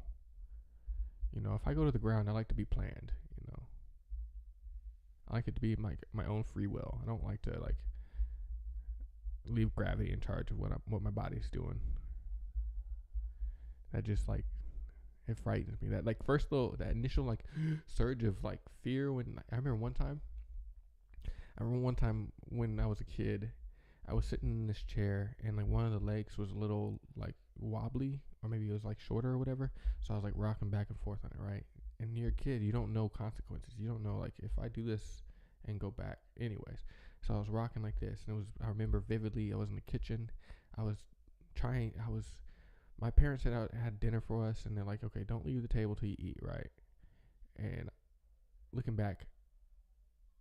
If I go to the ground, I like to be planned. I like it to be my own free will. I don't like to like leave gravity in charge of what my body's doing. That just like it frightens me. That like that initial like surge of like fear when I remember one time. When I was a kid, I was sitting in this chair and like one of the legs was a little like wobbly or maybe it was like shorter or whatever. So I was like rocking back and forth on it, right? And you're a kid, you don't know consequences. You don't know like if I do this and go back, anyways. So I was rocking like this, and I remember vividly. I was in the kitchen. I was trying. My parents had dinner for us, and they're like, okay, don't leave the table till you eat, right? And looking back,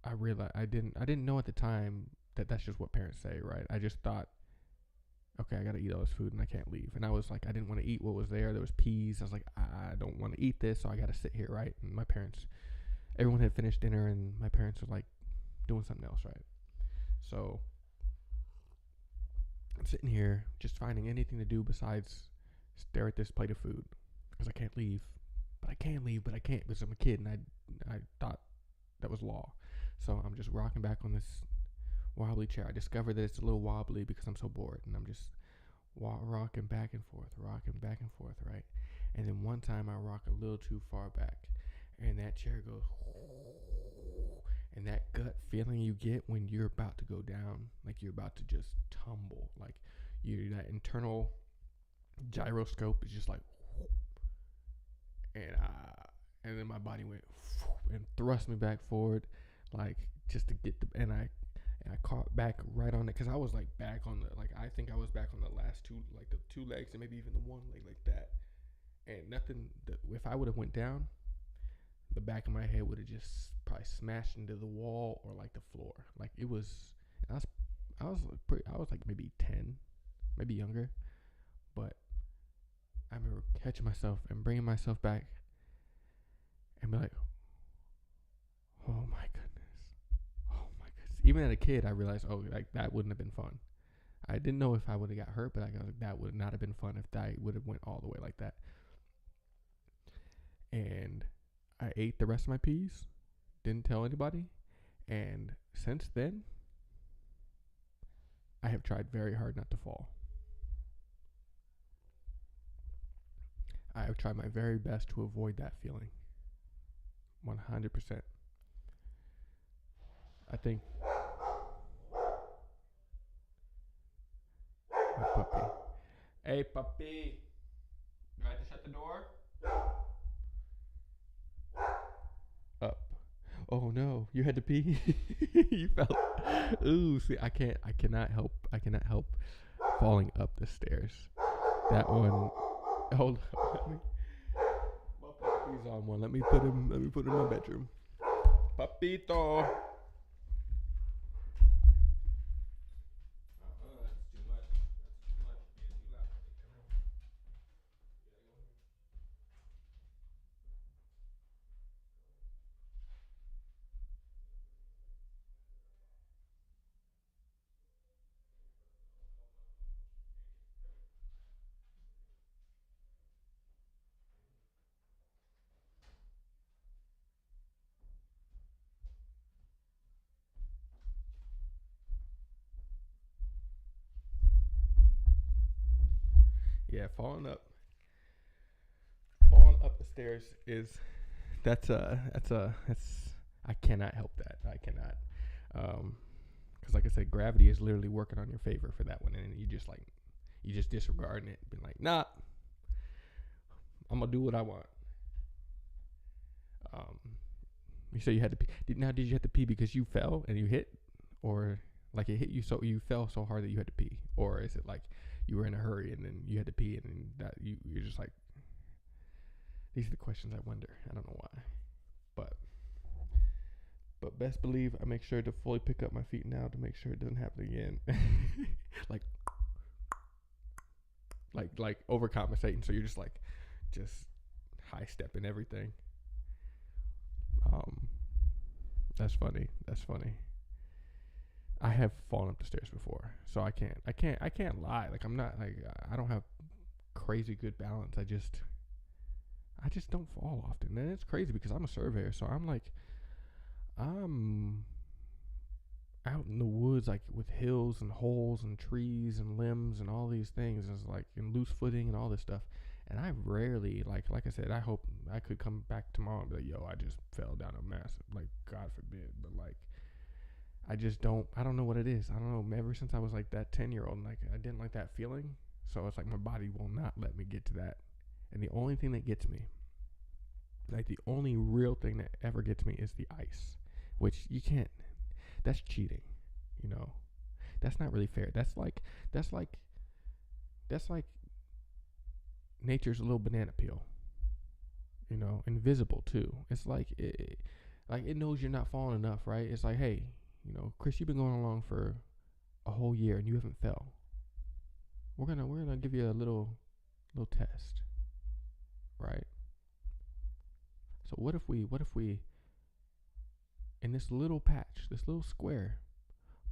I realized I didn't know at the time that that's just what parents say, right? I just thought, okay, I gotta eat all this food and I can't leave. And I was like, I didn't want to eat what was there. There was peas. I was like, I don't want to eat this, so I gotta sit here, right? And everyone had finished dinner, and my parents were like doing something else, right? So I'm sitting here just finding anything to do besides stare at this plate of food because I can't leave, but I can leave, but I can't because I'm a kid, and I thought that was law. So I'm just rocking back on this wobbly chair. I discovered that it's a little wobbly because I'm so bored, and I'm just rocking back and forth, right? And then one time I rock a little too far back, and that chair goes, and that gut feeling you get when you're about to go down, like you're about to just tumble, like that internal gyroscope is just like, and then my body went and thrust me back forward, like just to get and and I caught back right on it because I was like back on the like I think I was back on the last two like the two legs and maybe even the one leg like that, and nothing. If I would have went down, the back of my head would have just probably smashed into the wall or like the floor. Like it was, I was, I was like maybe 10, maybe younger, but I remember catching myself and bringing myself back and be like, oh my goodness, oh my goodness. Even as a kid, I realized, oh, like that wouldn't have been fun. I didn't know if I would have got hurt, but I was like, that would not have been fun if I would have went all the way like that. And I ate the rest of my peas, didn't tell anybody, and since then, I have tried very hard not to fall. I have tried my very best to avoid that feeling. 100%. I think my puppy. Hey, puppy. Do I have to shut the door? Up. Oh no, you had to pee. You felt. Ooh, see, I cannot help falling up the stairs. That one. Hold on. My puppy's on one. Let me put him. Let me put him in my bedroom. Papito. Yeah, falling up the stairs is that's I cannot help that. I cannot, because like I said, gravity is literally working on your favor for that one, and you just disregarding it, being like, nah, I'm gonna do what I want. Um, you say you had to pee. Did you have to pee because you fell and you hit, or like it hit you so you fell so hard that you had to pee, or is it like you were in a hurry and then you had to pee and then that you're just like, these are the questions I wonder. I don't know why, but best believe I make sure to fully pick up my feet now to make sure it doesn't happen again. like overcompensating, so you're just high stepping everything. Um, that's funny. That's funny. I have fallen up the stairs before, so I can't lie. Like I'm not like I don't have crazy good balance. I just don't fall often, and it's crazy because I'm a surveyor, so I'm out in the woods, like with hills and holes and trees and limbs and all these things, is like in loose footing and all this stuff. And I rarely like I said, I hope I could come back tomorrow and be like, yo, I just fell down a massive, like God forbid, but like I don't know what it is. I don't know. Ever since I was like that 10-year-old, like I didn't like that feeling. So it's like my body will not let me get to that. And the only thing that gets me, like the only real thing that ever gets me is the ice, which you can't, that's cheating, you know. That's not really fair. That's like that's like nature's little banana peel, you know, invisible too. It's like it knows you're not falling enough, right? It's like, hey, you know, Chris, you've been going along for a whole year and you haven't fell. We're gonna give you a little test, right? So what if we in this little patch, this little square,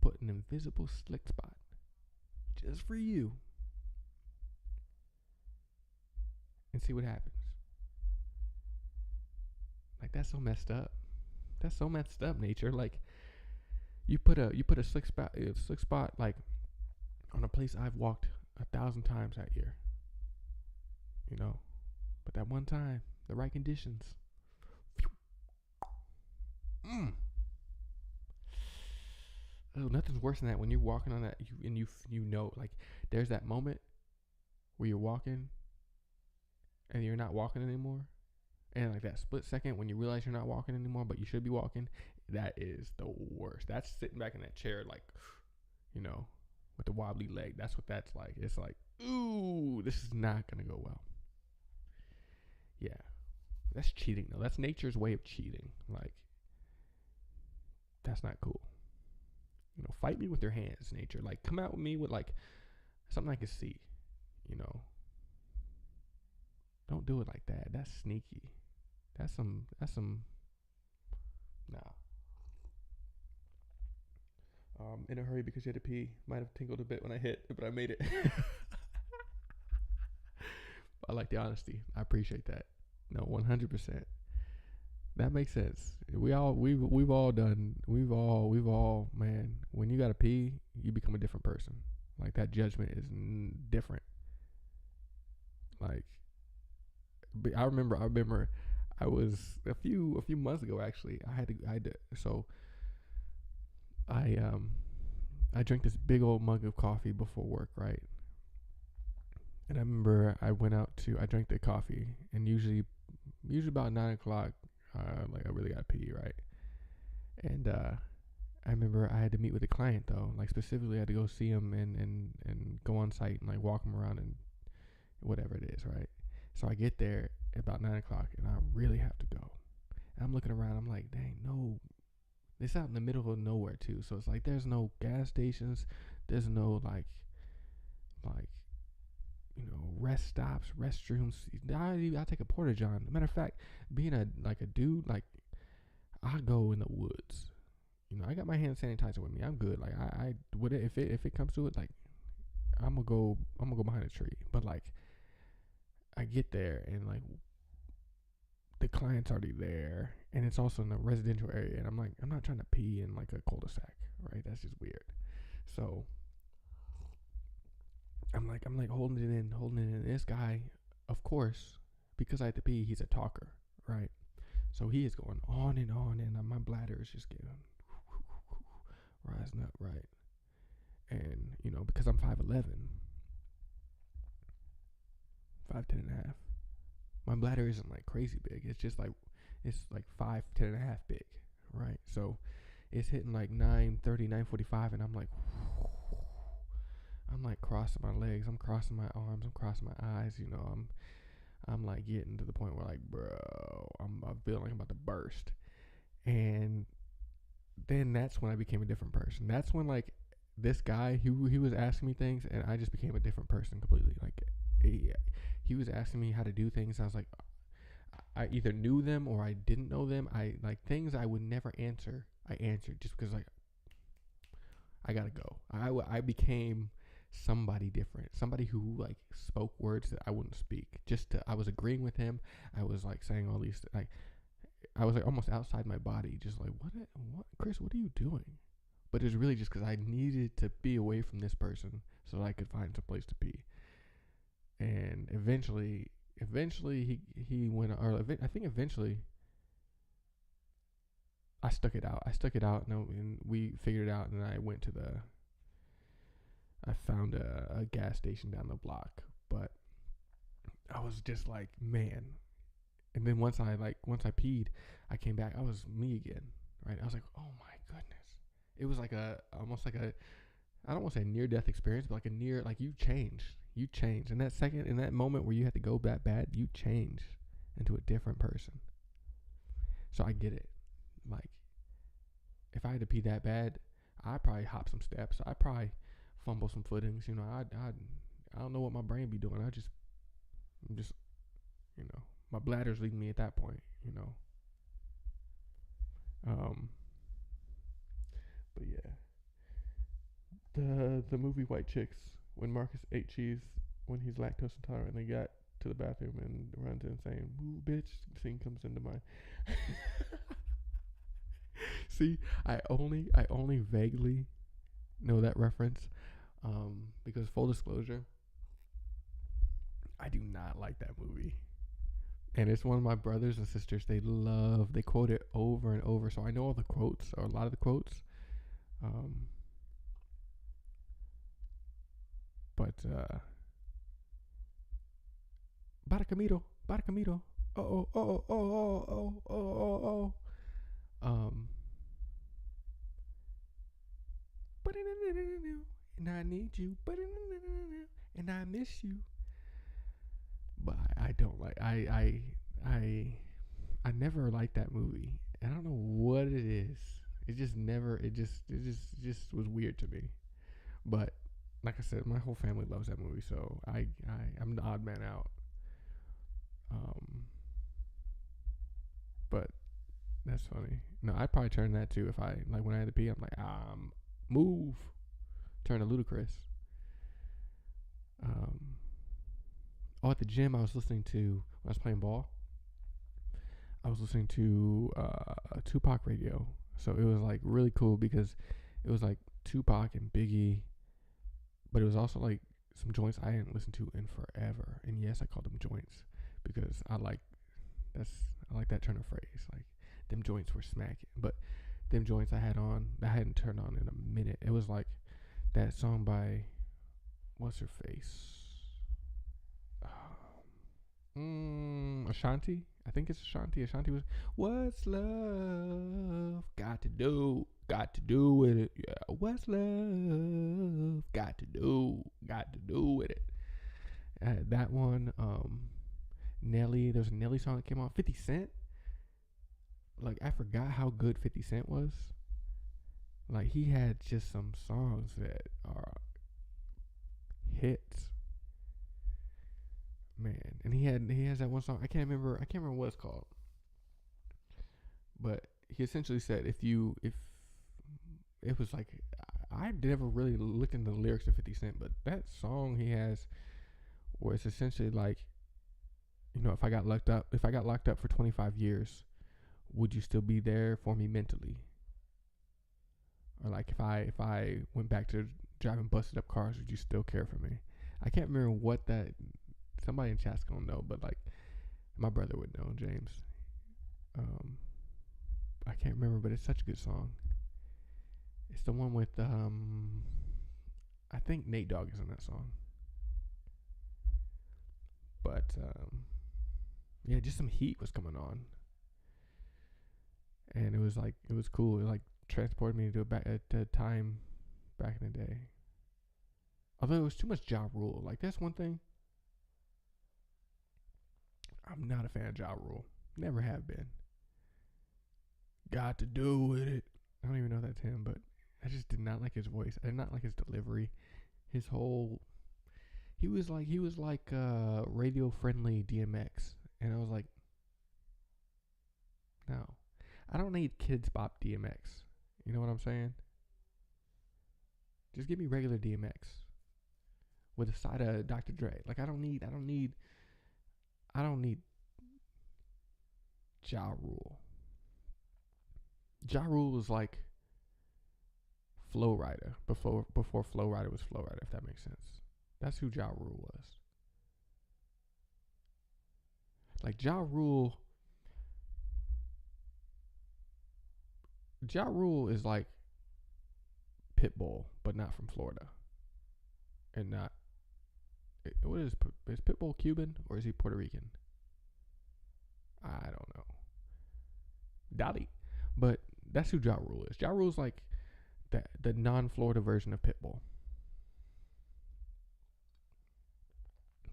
put an invisible slick spot just for you and see what happens? Like that's so messed up. That's so messed up, nature. Like you put a slick spot like on a place I've walked 1,000 times that year, you know. But that one time, the right conditions. Mm. Oh, nothing's worse than that when you're walking on that you know, like there's that moment where you're walking and you're not walking anymore, and like that split second when you realize you're not walking anymore but you should be walking, that is the worst. That's sitting back in that chair, like, you know, with the wobbly leg. That's what that's like. It's like, ooh, this is not gonna go well. Yeah, that's cheating though. That's nature's way of cheating. Like, that's not cool. You know, fight me with your hands, nature. Like, come out with me with like something I can see. You know, don't do it like that. That's sneaky. That's some. That's some. Nah. In a hurry because you had to pee. Might have tingled a bit when I hit, but I made it. I like the honesty. I appreciate that. No, 100%. That makes sense. We've all done. We've all man. When you gotta pee, you become a different person. Like that judgment is different. Like I remember I was a few months ago actually. I had to so I drank this big old mug of coffee before work, right? And I remember I drank the coffee, and usually about 9 o'clock, like I really got to pee, right? And I remember I had to meet with a client though, like specifically I had to go see him and go on site and like walk him around and whatever it is, right? So I get there at about 9 o'clock, and I really have to go. And I'm looking around, I'm like, dang, no. It's out in the middle of nowhere too, so it's like there's no gas stations, there's no like rest stops, restrooms. I take a porta john. Matter of fact, being a dude, like I go in the woods. I got my hand sanitizer with me. I'm good. Like I would if it comes to it, like I'm gonna go behind a tree. But like I get there and like the client's already there, and it's also in a residential area, and I'm like I'm not trying to pee in like a cul-de-sac, right? That's just weird. So I'm like holding it in. This guy, of course, because I had to pee, he's a talker, right? So he is going on, and my bladder is just getting rising up, right? And because I'm 5'11", 5'10" and a half, my bladder isn't like crazy big. It's like 5'10" and a half big, right? So it's hitting like 9:30, 9:45, and I'm like crossing my legs, I'm crossing my arms, I'm crossing my eyes. I'm like getting to the point where like, bro, I'm feeling like I'm about to burst. And then that's when I became a different person. That's when like this guy, he was asking me things, and I just became a different person completely. Like he was asking me how to do things. I was like, I either knew them or I didn't know them. I like things I would never answer. I answered just because like I gotta go. I became somebody different, somebody who like spoke words that I wouldn't speak. I was agreeing with him. I was like saying all these like I was like almost outside my body, just like what, Chris, what are you doing? But it's really just because I needed to be away from this person so that I could find some place to pee. And eventually he went, or I think eventually I stuck it out. And we figured it out, and I found a gas station down the block. But I was just like, man. And then once I peed, I came back. I was me again, right? I was like, oh my goodness. It was like almost like a, I don't want to say near death experience, but like you changed. In that moment where you had to go that bad, you changed into a different person. So I get it. Like, if I had to pee that bad, I'd probably hop some steps. I'd probably fumble some footings. I don't know what my brain be doing. I'm just, my bladder's leading me at that point. But yeah, the movie White Chicks, when Marcus ate cheese when he's lactose intolerant, and they got to the bathroom and runs in saying "Woo, bitch," scene comes into mind. See, I only vaguely know that reference, because full disclosure, I do not like that movie, and it's one of my brothers and sisters. They quote it over and over, so I know all the quotes or a lot of the quotes. But Baracamito, Baracamito, oh oh oh oh oh oh oh oh. and I need you, but and I miss you. But I don't like I never liked that movie. I don't know what it is. It just never. It just was weird to me. But like I said, my whole family loves that movie, so I'm the odd man out. Um, but that's funny. No, I'd probably turn that too if I like when I had to pee. I'm like, move, turn to Ludacris. Um, at the gym, I was listening to when I was playing ball. I was listening to Tupac radio, so it was like really cool because it was like Tupac and Biggie, but it was also like some joints I hadn't listened to in forever. And yes, I called them joints because I like that turn of phrase. Like them joints were smacking, but them joints I had on that I hadn't turned on in a minute. It was like that song by what's her face, Ashanti. I think it's Ashanti. Ashanti was what's love got to do with it. Yeah, what's love got to do with it. That one. Nelly. There's a Nelly song that came on. 50 Cent. Like I forgot how good 50 Cent was. Like he had just some songs that are hits. Man, and he has that one song. I can't remember what it's called. But he essentially said if it was like I never really looked into the lyrics of 50 Cent, but that song he has where it's essentially like, if I got locked up for 25 years, would you still be there for me mentally? Or like if I went back to driving busted up cars, would you still care for me? I can't remember what that. Somebody in chat's gonna know, but like my brother would know, James. I can't remember, but it's such a good song. It's the one with I think Nate Dogg is in that song. But yeah, just some heat was coming on, and it was cool. It like transported me to a time back in the day. Although it was too much Ja Rule. Like that's one thing. I'm not a fan of Ja Rule. Never have been. Got to do with it. I don't even know if that's him, but I just did not like his voice. I did not like his delivery. His whole he was like radio friendly DMX, and I was like, no, I don't need Kids Bop DMX. You know what I'm saying? Just give me regular DMX with a side of Dr. Dre. Like I don't need Ja Rule. Ja Rule was like Flow Rider before Flow Rider was Flow Rider, if that makes sense. That's who Ja Rule was. Like Ja Rule is like Pitbull, but not from Florida. And not what is Pitbull Cuban or is he Puerto Rican? I don't know. Dottie. But that's who Ja Rule is. Ja Rule's like the non-Florida version of Pitbull.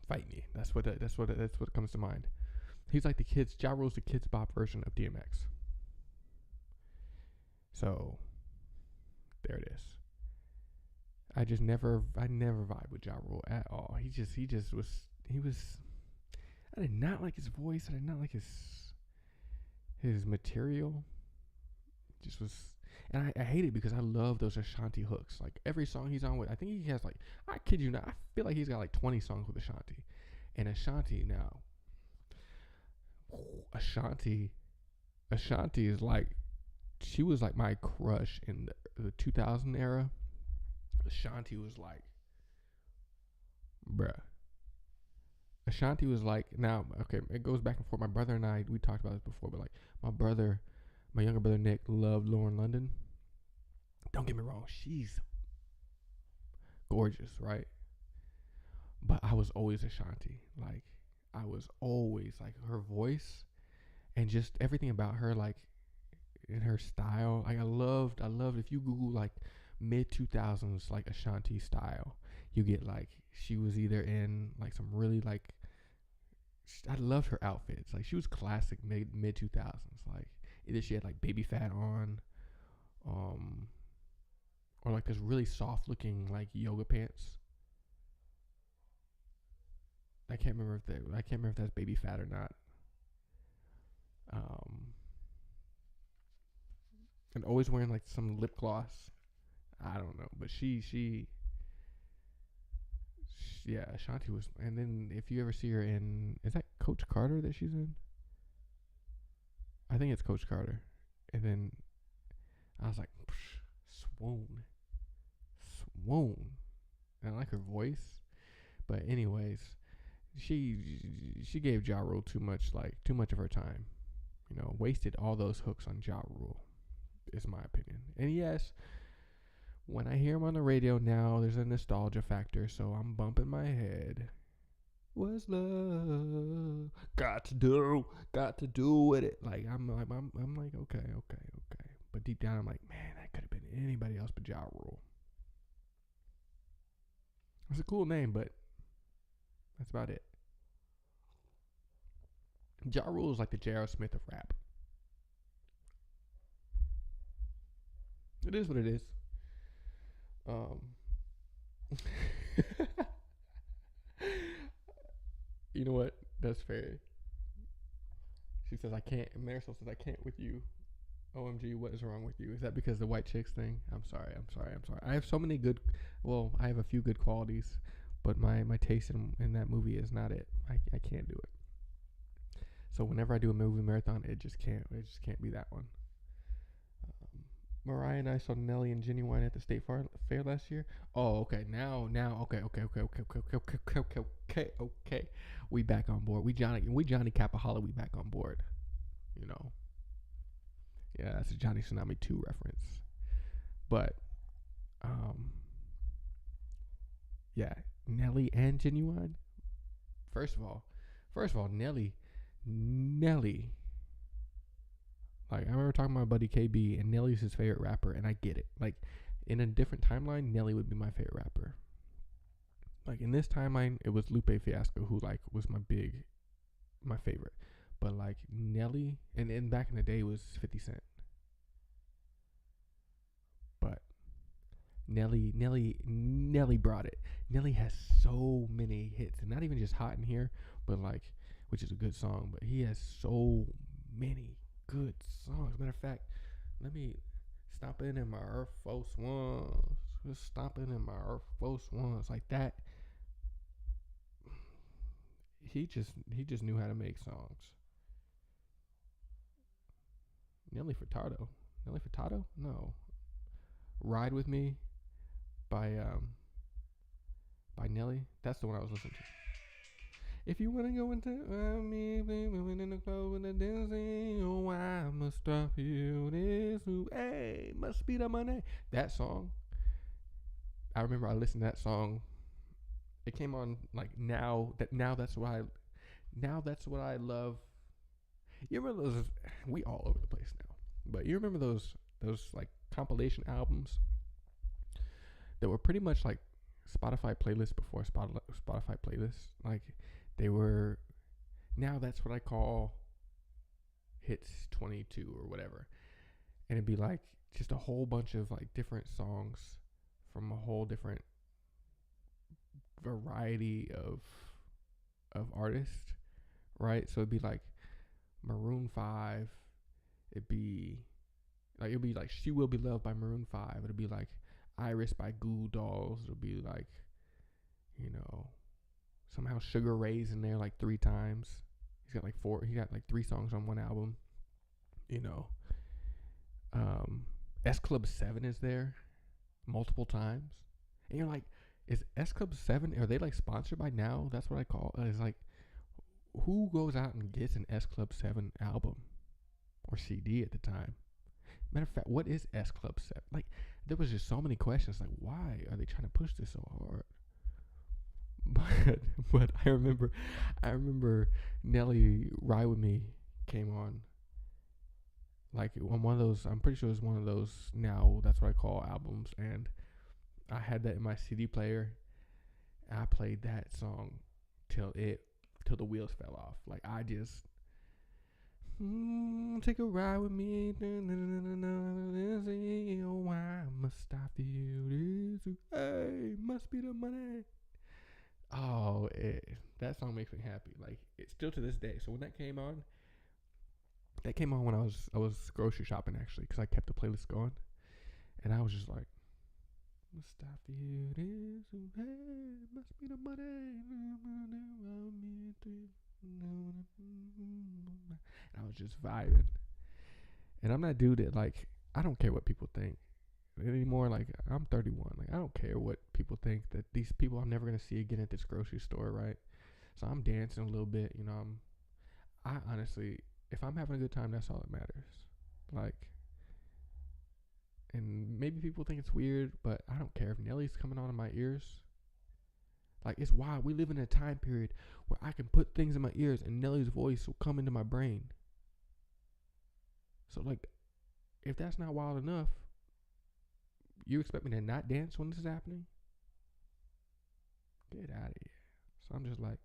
Fight me. That's what comes to mind. He's like Ja Rule's the Kids Bop version of DMX. So there it is. I never vibe with Ja Rule at all. He was. I did not like his voice. I did not like his material. Just was, and I hate it because I love those Ashanti hooks. Like every song he's on with, I think he has like, I kid you not, I feel like he's got like 20 songs with Ashanti. And Ashanti now, Ashanti is like, she was like my crush in the 2000 era. Ashanti was like, bruh. Ashanti was like, now, okay, it goes back and forth. My brother and I, we talked about this before, but like my younger brother Nick loved Lauren London. Don't get me wrong, she's gorgeous, right? But I was always Ashanti. Like, I was always like her voice and just everything about her, like in her style. Like I loved if you Google like mid 2000s like Ashanti style. You get like she was either in like some really like I loved her outfits. Like she was classic mid 2000s. Like either she had like baby fat on, um, or like this really soft looking like yoga pants. I can't remember if that's baby fat or not. Um, and always wearing like some lip gloss. I don't know, but yeah, Ashanti was. And then if you ever see her in, is that Coach Carter that she's in? I think it's Coach Carter. And then I was like, swoon, swoon. And I like her voice, but anyways, she gave Ja Rule too much of her time. You know, wasted all those hooks on Ja Rule, is my opinion. And yes, when I hear him on the radio now, there's a nostalgia factor, so I'm bumping my head. What's love got to do with it? Like I'm like okay. But deep down, I'm like, man, that could have been anybody else but Ja Rule. It's a cool name, but that's about it. Ja Rule is like the J.R. Smith of rap. It is what it is. Um, you know what? That's fair. She says I can't. Marisol says I can't with you. OMG, what is wrong with you? Is that because of the white chicks thing? I'm sorry. I have so many good. Well, I have a few good qualities, but my taste in that movie is not it. I can't do it. So whenever I do a movie marathon, it just can't be that one. Mariah and I saw Nelly and Genuine at the State Fair last year. Oh, okay. Now, okay. We back on board. We Johnny Capahala. We back on board. You know. Yeah, that's a Johnny Tsunami 2 reference. But, yeah, Nelly and Genuine. First of all, Nelly. Like I remember talking to my buddy KB, and Nelly's his favorite rapper, and I get it. Like in a different timeline, Nelly would be my favorite rapper. Like in this timeline, it was Lupe Fiasco who like was my favorite. But like Nelly, and back in the day it was 50 Cent. But Nelly brought it. Nelly has so many hits, and not even just Hot in Here, but like, which is a good song, but he has so many good songs. Matter of fact, let me stomping in my Earth Force Ones. Just stomping in my Earth Force Ones like that. He just knew how to make songs. Nelly Furtado. No. Ride with Me by Nelly. That's the one I was listening to. If you wanna go into me, moving in the club with the dancing, oh I must stop you. This hey, must speed up my name. That song. I remember I listened to that song. It came on like now that's what I love. You remember those? We all over the place now, but you remember those like compilation albums that were pretty much like Spotify playlists before Spotify playlists. Like they were. Now that's what I call hits 22 or whatever, and it'd be like just a whole bunch of like different songs from a whole different variety of artists, right? So it'd be like Maroon 5. It'd be like She Will Be Loved by Maroon 5. It'd be like Iris by Goo Dolls. It'll be like, you know, somehow Sugar Ray's in there like 3 times. He got like 3 songs on one album. You know. S Club 7 is there multiple times. And you're like, is S Club 7, are they like sponsored by Now? That's what I call it. It's like, who goes out and gets an S Club 7 album or CD at the time? Matter of fact, what is S Club 7? Like, there was just so many questions. Like, why are they trying to push this so hard? But I remember Nelly Ride With Me came on, like on one of those. I'm pretty sure it's one of those now. That's what I call albums, and I had that in my CD player. And I played that song till the wheels fell off. Like I just take a ride with me. Why must I feel this? Hey, must be the money. Oh, that song makes me happy. Like it's still to this day. So when that came on when I was grocery shopping actually, because I kept the playlist going, and I was just like, must I feel this? Hey, must be the money. And I was just vibing. And I'm that dude that like I don't care what people think anymore. Like I'm 31. Like I don't care what people think that these people I'm never gonna see again at this grocery store, right? So I'm dancing a little bit, you know. I honestly, if I'm having a good time, that's all that matters. Like, and maybe people think it's weird, but I don't care if Nelly's coming on in my ears. Like it's wild. We live in a time period where I can put things in my ears and Nelly's voice will come into my brain. So like, if that's not wild enough, you expect me to not dance when this is happening? Get out of here. So I'm just like,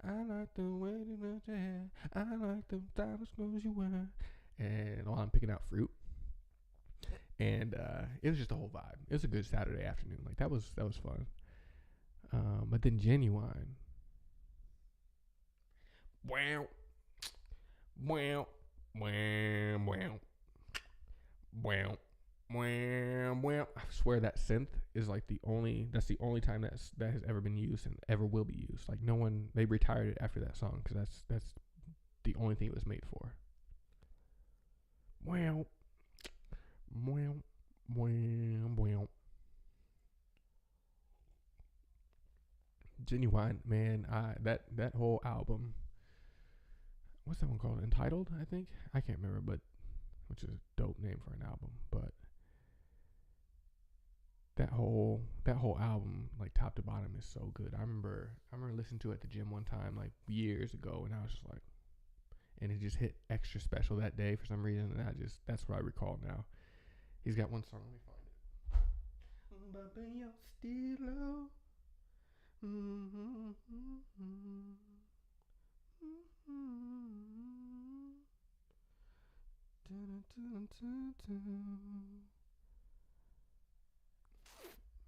I like the way that you hair. I like the stylish clothes you wear. And while I'm picking out fruit, and it was just a whole vibe. It was a good Saturday afternoon. Like that was fun. But then Genuine. Wow, wow, wow, wow, wow. I swear that synth is like that's the only time that has ever been used and ever will be used. Like no one, they retired it after that song because that's the only thing it was made for. Wow, wow, wow, wow. Genuine, man. That whole album. What's that one called? Entitled, I think. I can't remember, but which is a dope name for an album. But that whole album, like top to bottom, is so good. I remember listening to it at the gym one time, like years ago, and I was just like, and it just hit extra special that day for some reason, and that's what I recall now. He's got one song. Let me find it. But you're still low.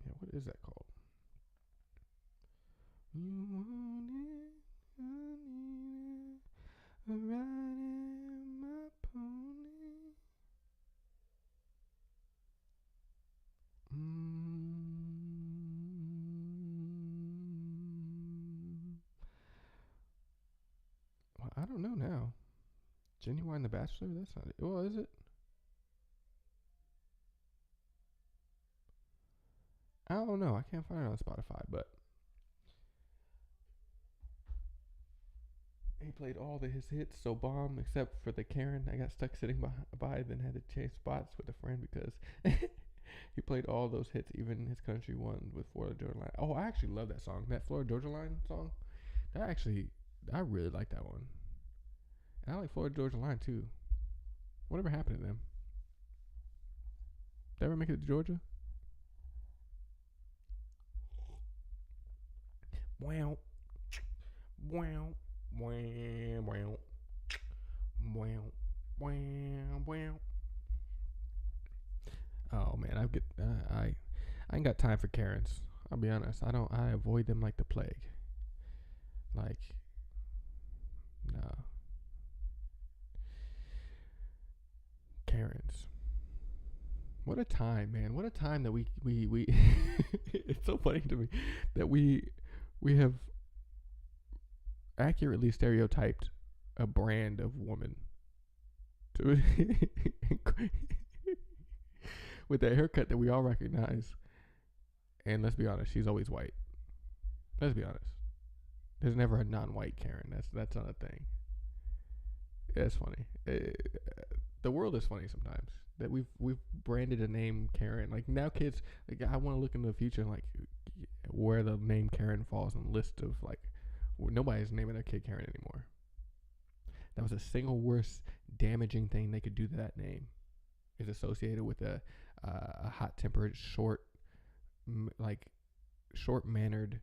Yeah, what is that called? You want it, I need it, riding my pony. Well, I don't know now. Genuine the Bachelor? That's not it. Well, is it? I don't know. I can't find it on Spotify, but he played all his hits so bomb except for the Karen I got stuck sitting by then had to change spots with a friend because he played all those hits, even his country one with Florida Georgia Line. Oh, I actually love that song. That Florida Georgia Line song. I really like that one. And I like Florida Georgia Line too. Whatever happened to them? Did they ever make it to Georgia? Wow. Wow. Wow. Wow. Wow. Wow. Wow. Oh man, I ain't got time for Karens. I'll be honest. I avoid them like the plague. Like, nah. Karens. What a time, man. What a time that we it's so funny to me that we have accurately stereotyped a brand of woman to with that haircut that we all recognize. And let's be honest, she's always white. Let's be honest. There's never a non-white Karen. That's not a thing. It's funny. The world is funny sometimes. That we've branded a name Karen. Like now, kids. Like I want to look into the future and like where the name Karen falls on the list of like nobody's naming a kid Karen anymore. That was the single worst damaging thing they could do to that name. Is associated with a hot-tempered, like short-mannered,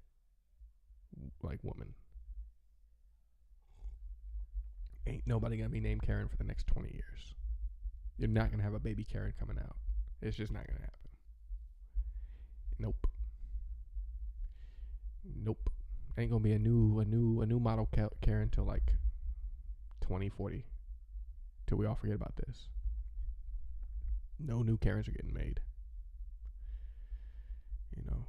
like woman. Ain't nobody gonna be named Karen for the next 20 years. You're not gonna have a baby Karen coming out. It's just not gonna happen. Nope. Nope. Ain't gonna be a new model Karen till like 2040. Till we all forget about this. No new Karens are getting made. You know.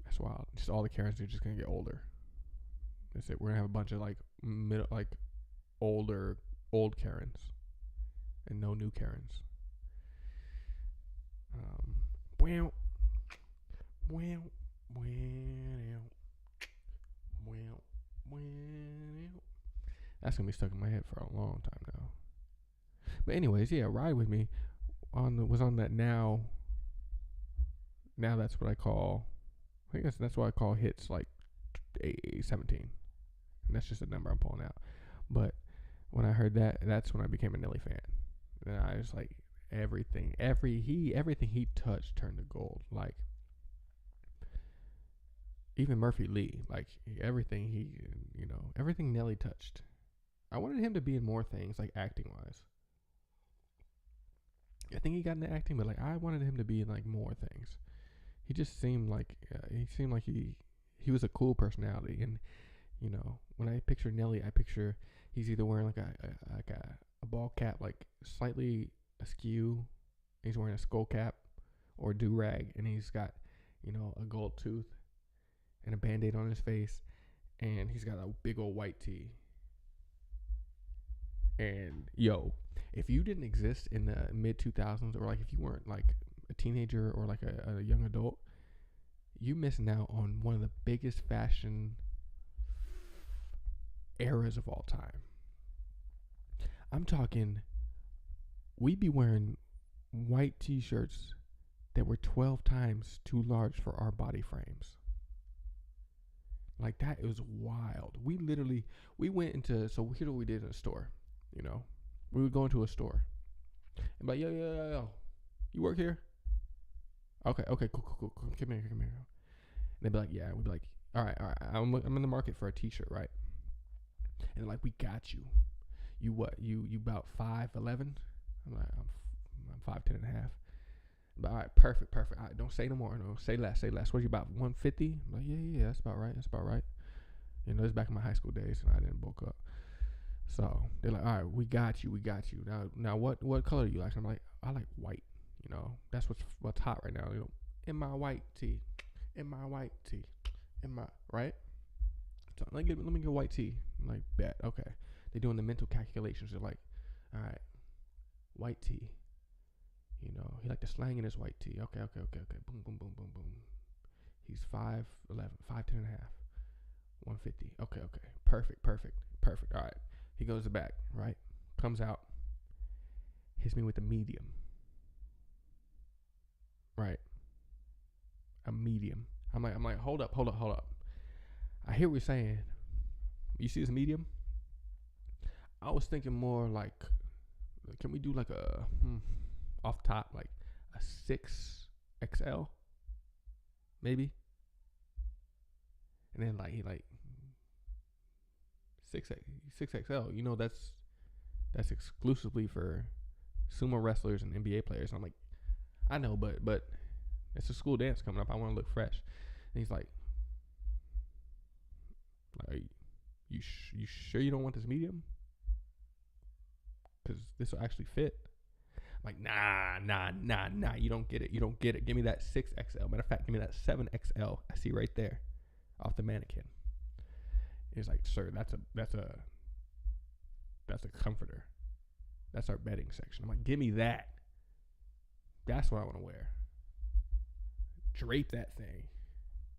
That's wild. Just all the Karens are just gonna get older. That's it. We're gonna have a bunch of like old Karens, and no new Karens. Wow, wow, wow, wow, wow. That's gonna be stuck in my head for a long time now. But anyways, yeah, Ride With Me was on that now. Now that's what I call. I guess that's what I call hits like 17. And that's just a number I'm pulling out. But when I heard that, that's when I became a Nelly fan. And I was like, everything he touched turned to gold. Like even Murphy Lee, like everything everything Nelly touched. I wanted him to be in more things, like acting wise. I think he got into acting, but like I wanted him to be in like more things. He just seemed like he was a cool personality, and you know, when I picture Nelly, I picture he's either wearing like a ball cap, like slightly askew. He's wearing a skull cap or do rag, and he's got, you know, a gold tooth and a Band-Aid on his face, and he's got a big old white tee. And yo, if you didn't exist in the mid 2000s, or like if you weren't like a teenager or like a young adult, you missing out on one of the biggest fashion eras of all time. I'm talking, we'd be wearing white t-shirts that were 12 times too large for our body frames. Like that, it was wild. We went into, so here's what we did in a store, you know. We would go into a store and be like, yo, you work here? Okay, cool. Come here. And they'd be like, yeah. We'd be like, all right. I'm in the market for a t-shirt, right? And they're like, we got you. You what? You about 5'11"? I'm like, I'm 5'10" and a half. But all right, perfect. All right, don't say no more. No, say less. What, you about 150? I'm like, yeah, that's about right. You know, it's back in my high school days, and I didn't bulk up. So they're like, all right, we got you. Now what color do you like? So I'm like, I like white. You know, that's what's hot right now. You know, in my white tee, right. So let me get white tee. I'm like, bet. Okay. They're doing the mental calculations. They're like, all right, white tee. You know, he like the slang in his white tee. Okay. Boom. He's 5'11", 5'10" and a half, 150. Okay. Perfect. All right. He goes to the back, right? Comes out, hits me with a medium. Right. A medium. I'm like, hold up. I hear what you're saying. You see this medium? I was thinking more like, can we do like a off top, like a 6XL, maybe? And then like he like 6XL. You know, that's exclusively for sumo wrestlers and NBA players. I'm like, I know, but it's a school dance coming up. I want to look fresh. And he's like, you sure you don't want this medium? Because this will actually fit. I'm like, nah. You don't get it. Give me that 6XL. Matter of fact, give me that 7XL. I see right there, off the mannequin. He's like, sir, that's a comforter. That's our bedding section. I'm like, give me that. That's what I want to wear. Drape that thing.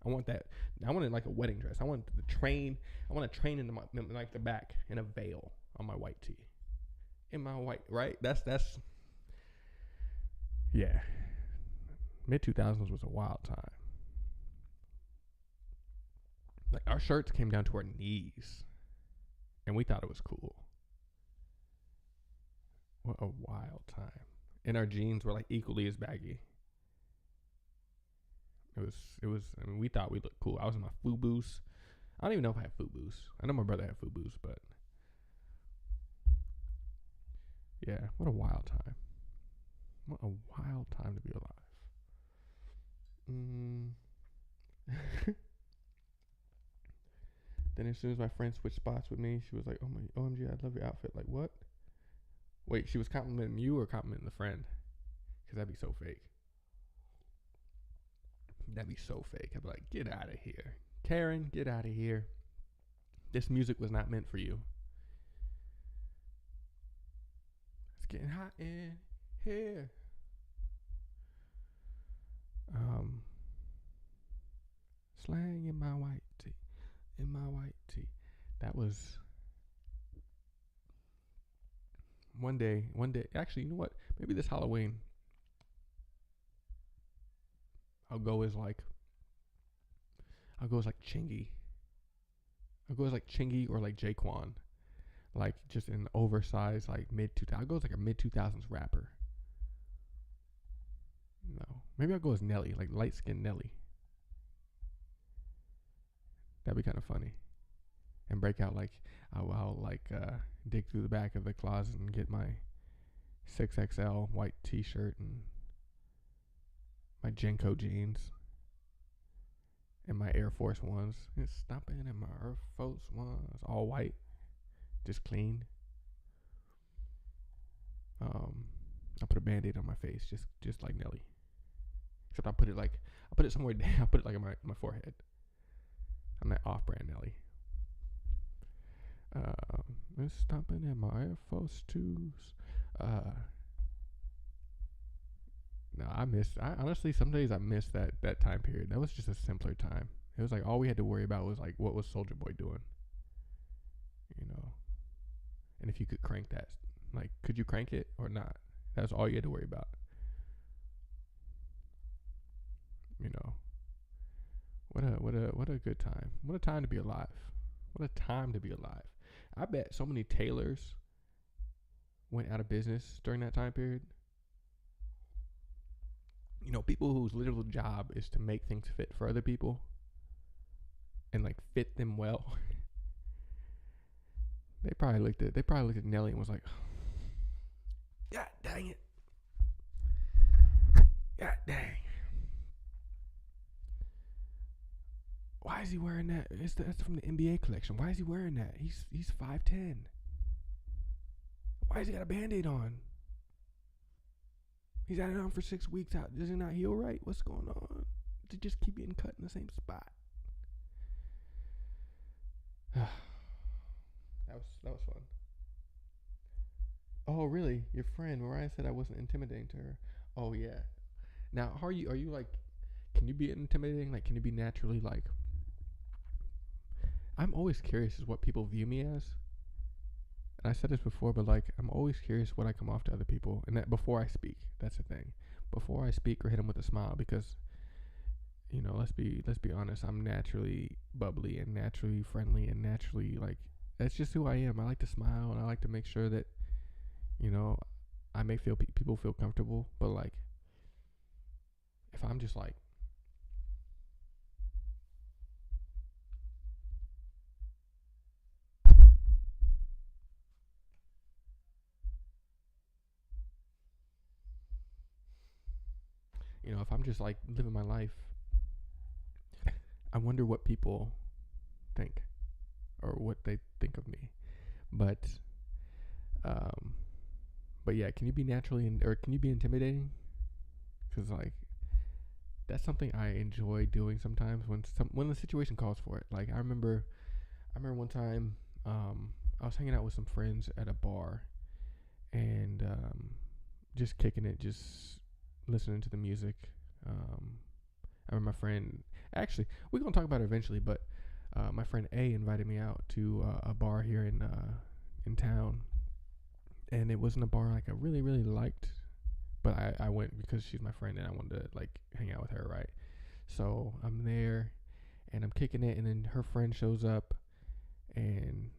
I want that. I want it like a wedding dress. I want the train. I want to train into my like the back in a veil on my white tee. In my white, right? That's yeah. Mid 2000s was a wild time. Like our shirts came down to our knees. and we thought it was cool. What a wild time. And our jeans were like equally as baggy. It was. I mean, we thought we looked cool. I was in my FUBUs. I don't even know if I had FUBUs. I know my brother had FUBUs, but yeah, what a wild time. What a wild time to be alive. Mm. Then as soon as my friend switched spots with me, she was like, "Oh my, OMG, I love your outfit." Like what? Wait, she was complimenting you or complimenting the friend? Because that'd be so fake. That'd be so fake. I'd be like, "Get out of here, Karen. Get out of here. This music was not meant for you. It's getting hot in here." Um, Slang in my white tee, in my white tee. That was one day. One day, actually, you know what? Maybe this Halloween, I'll go as like, I'll go as like Chingy. I'll go as like Chingy or like Jaquan, like just an oversized like mid 2000s. I'll go as like a mid 2000s rapper. No, maybe I'll go as Nelly, like light skinned Nelly. That'd be kind of funny. And break out like I'll like dig through the back of the closet and get my 6XL white T-shirt and my Jenko jeans and my Air Force Ones. It's stomping in my Air Force Ones, all white, just clean. I put a Band-Aid on my face, just like Nelly. Except I put it somewhere down. I put it like on my forehead. I'm that off-brand Nelly. It's stomping in my Air Force 2s. No, I honestly, some days I miss that time period. That was just a simpler time. It was like all we had to worry about was like what was Soldier Boy doing, you know. And if you could crank that, like, could you crank it or not? That's all you had to worry about, you know. What a good time. What a time to be alive. What a time to be alive. I bet so many tailors went out of business during that time period. You know, people whose literal job is to make things fit for other people and like fit them well. They probably looked at Nelly and was like, "God dang it. God dang. Why is he wearing that? That's from the NBA collection. Why is he wearing that? He's 5'10". Why has he got a Band-Aid on? He's had it on for 6 weeks out. Does it not heal right? What's going on? To just keep getting cut in the same spot." that was fun. Oh really? Your friend Mariah said I wasn't intimidating to her. Oh yeah. Now are you like, can you be intimidating? Like, can you be naturally like, I'm always curious as what people view me as. And I said this before, but like I'm always curious what I come off to other people, and that before I speak. That's the thing. Before I speak or hit them with a smile, because you know, let's be honest. I'm naturally bubbly and naturally friendly and naturally like, that's just who I am. I like to smile and I like to make sure that, you know, I may feel people feel comfortable, but like if I'm just like, you know, if I'm just like living my life, I wonder what people think or what they think of me. But um but yeah, can you be or can you be intimidating? Because like that's something I enjoy doing sometimes when the situation calls for it. Like I remember one time I was hanging out with some friends at a bar and just kicking it, just listening to the music. I remember my friend, actually we're gonna talk about it eventually, but my friend A invited me out to a bar here in town, and it wasn't a bar like I really liked, but I went because she's my friend and I wanted to like hang out with her, right? So I'm there and I'm kicking it, and then her friend shows up, and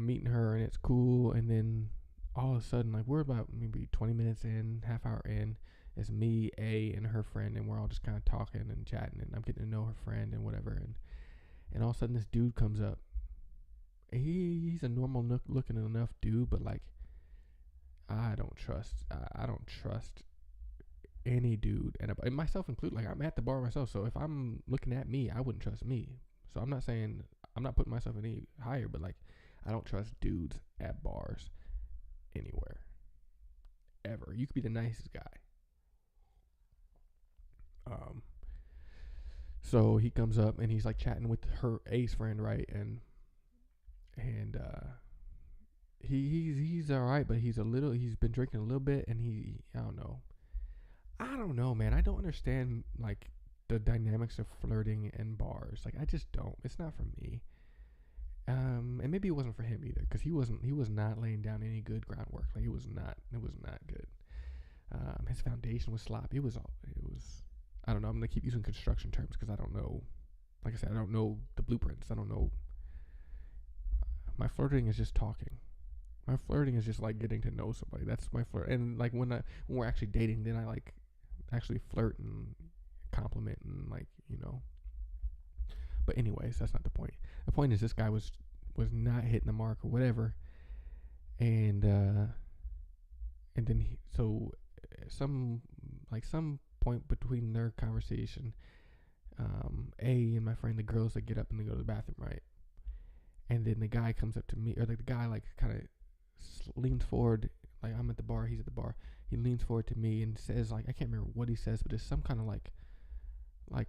I'm meeting her and it's cool, and then all of a sudden, like, we're about maybe 20 minutes in, half hour in. It's me, A, and her friend, and we're all just kind of talking and chatting, and I'm getting to know her friend and whatever. And all of a sudden, this dude comes up. He's a normal looking enough dude, but like, I don't trust any dude, and myself included. Like, I'm at the bar myself, so if I'm looking at me, I wouldn't trust me. So I'm not saying, I'm not putting myself any higher, but like, I don't trust dudes at bars anywhere ever. You could be the nicest guy. Um, so he comes up and he's like chatting with her ace friend, right? And he's all right, but he's been drinking a little bit, and I don't know, man. I don't understand like the dynamics of flirting in bars. Like, I just don't. It's not for me. And maybe it wasn't for him either, because he was not laying down any good groundwork. Like, it was not good. His foundation was sloppy. It was. I don't know. I'm gonna keep using construction terms because I don't know. Like I said, I don't know the blueprints. I don't know. My flirting is just talking. My flirting is just like getting to know somebody. That's my flirt. And like when we're actually dating, then I like actually flirt and compliment and like, you know. But anyways, that's not the point. The point is this guy was not hitting the mark or whatever. And then some point between their conversation, A and my friend, the girls, that get up and they go to the bathroom, right? And then the guy comes up to me, or like the guy like kind of leans forward, like I'm at the bar, he's at the bar. He leans forward to me and says, like, I can't remember what he says, but it's some kind of like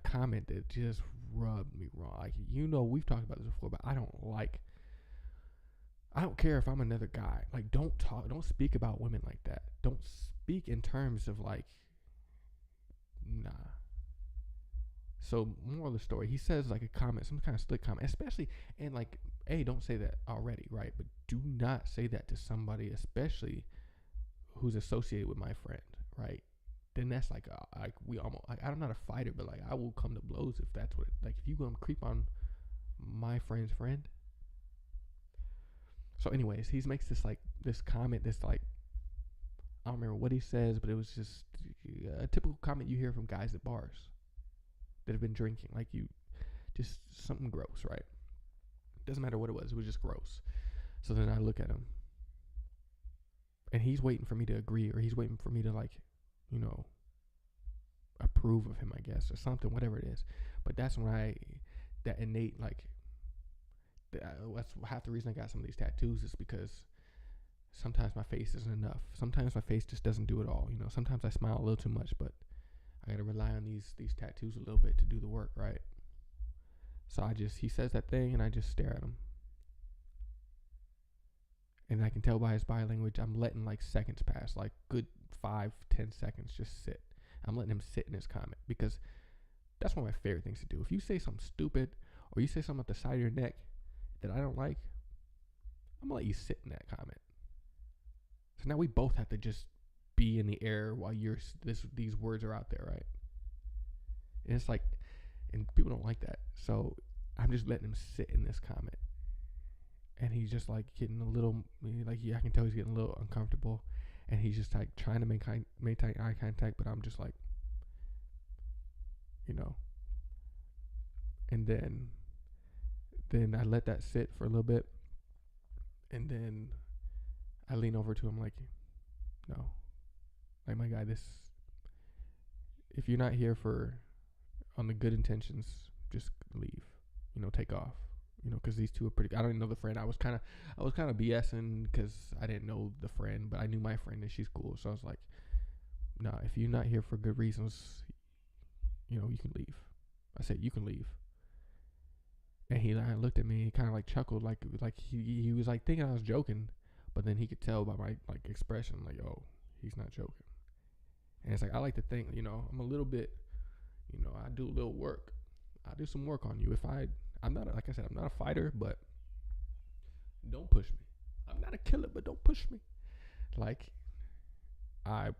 comment that just rubbed me wrong. Like, you know, we've talked about this before, but I don't care if I'm another guy. Like, don't speak about women like that. Don't speak in terms of like, nah. So, moral of the story, he says like a comment, some kind of slick comment, especially, and like, A, don't say that already, right? But do not say that to somebody, especially who's associated with my friend, right? Then that's like I'm not a fighter, but like, I will come to blows if that's what like, if you gonna creep on my friend's friend. So anyways, he makes this comment, this like, I don't remember what he says, but it was just a typical comment you hear from guys at bars that have been drinking. Like, you just something gross, right? Doesn't matter what it was just gross. So then I look at him, and he's waiting for me to agree, or he's waiting for me to, like, you know, approve of him, I guess, or something, whatever it is. But that's when that innate, like, that's half the reason I got some of these tattoos, is because sometimes my face isn't enough. Sometimes my face just doesn't do it all. You know, sometimes I smile a little too much, but I gotta rely on these tattoos a little bit to do the work, right? So he says that thing, and I just stare at him. And I can tell by his body language, I'm letting like seconds pass, like good 5-10 seconds, just sit. I'm letting him sit in his comment, because that's one of my favorite things to do. If you say something stupid, or you say something at the side of your neck that I don't like, I'm gonna let you sit in that comment. So now we both have to just be in the air while these words are out there, right? And it's like, and people don't like that. So I'm just letting him sit in this comment. And he's just like getting a little, like, I can tell he's getting a little uncomfortable. And he's just like trying to maintain eye contact, but I'm just like, you know. And then I let that sit for a little bit. And then I lean over to him like, no. Like, my guy, if you're not here on the good intentions, just leave. You know, take off. You know, because these two are pretty. I don't even know the friend. I was kind of BSing because I didn't know the friend, but I knew my friend and she's cool. So I was like, nah, if you're not here for good reasons, you know, you can leave. I said, you can leave. And he looked at me, he kind of like chuckled, like he was like thinking I was joking, but then he could tell by my like expression, like, oh, he's not joking. And it's like, I like to think, you know, I'm a little bit, you know, I do a little work. I do some work on you. I'm not, like I said, I'm not a fighter, but don't push me. I'm not a killer, but don't push me. Like, I'm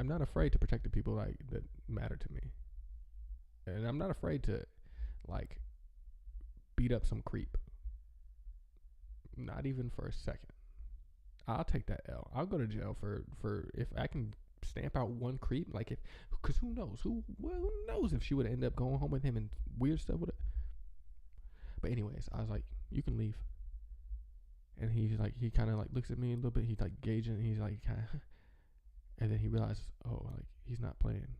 not afraid to protect the people that matter to me. And I'm not afraid to, like, beat up some creep. Not even for a second. I'll take that L. I'll go to jail for if I can stamp out one creep. Like if, because who knows if she would end up going home with him and weird stuff would. But anyways, I was like, you can leave. And he's like, he kind of like looks at me a little bit. He's like gauging. And he's like, kind of, and then he realizes, oh, like he's not playing.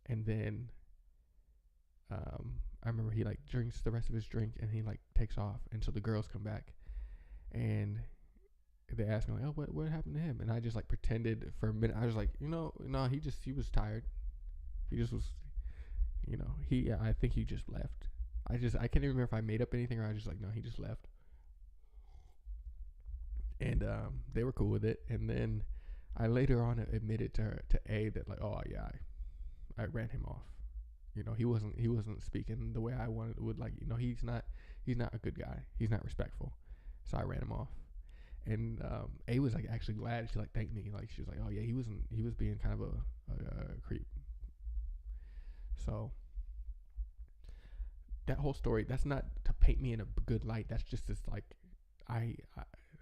And then, I remember he like drinks the rest of his drink and he like takes off. And so the girls come back, and they ask me like, oh, what happened to him? And I just like pretended for a minute. I was like, no, he was tired. He just was, I think he just left. I can't even remember if I made up anything or I was just like, no, he just left. And they were cool with it. And then I later on admitted to A that like, oh yeah, I ran him off. He wasn't speaking the way I would. Like, he's not a good guy. He's not respectful. So I ran him off. And A was like actually glad. She like thanked me. Like she was like, oh yeah, he was being kind of a creep. So that whole story, that's not to paint me in a good light. That's just this like, I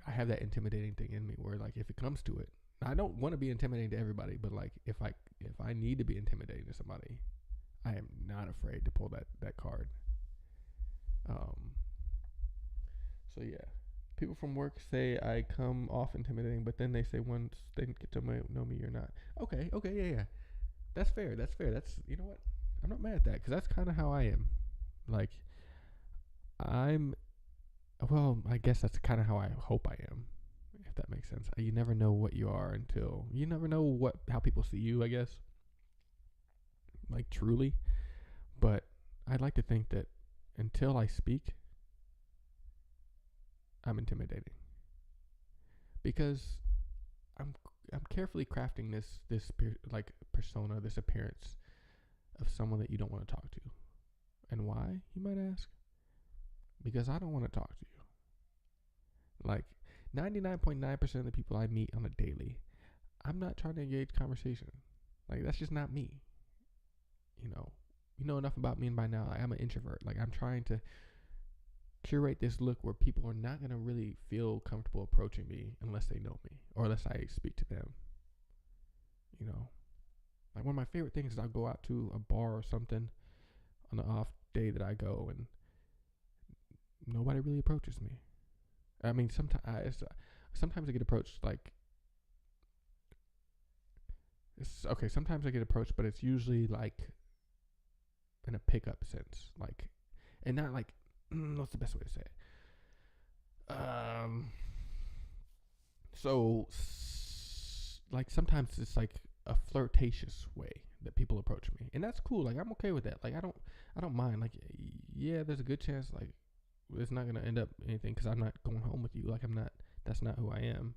have that intimidating thing in me where like if it comes to it, I don't want to be intimidating to everybody, but like if I need to be intimidating to somebody, I am not afraid to pull that card. So yeah, people from work say I come off intimidating, but then they say once they get to know me, you're not. Okay, yeah. That's fair. That's, you know what? I'm not mad at that because that's kind of how I am. Like, I guess that's kind of how I hope I am, if that makes sense. You never know what you are until, you never know how people see you, I guess. Like, truly. But I'd like to think that until I speak, I'm intimidating. Because I'm carefully crafting this like persona, this appearance of someone that you don't want to talk to. And why, you might ask? Because I don't want to talk to you. Like 99.9% of the people I meet on a daily, I'm not trying to engage conversation. Like that's just not me. You know enough about me, and by now I'm an introvert. Like I'm trying to curate this look where people are not going to really feel comfortable approaching me unless they know me or unless I speak to them. Like one of my favorite things is I'll go out to a bar or something on the off day that I go and nobody really approaches me. I mean, sometimes I get approached like, sometimes I get approached, but it's usually like in a pickup sense, like, and not like, what's the best way to say it? So like sometimes it's like a flirtatious way that people approach me, and that's cool. Like I'm okay with that. Like I don't mind. Like yeah, there's a good chance like it's not gonna end up anything because I'm not going home with you. Like that's not who I am.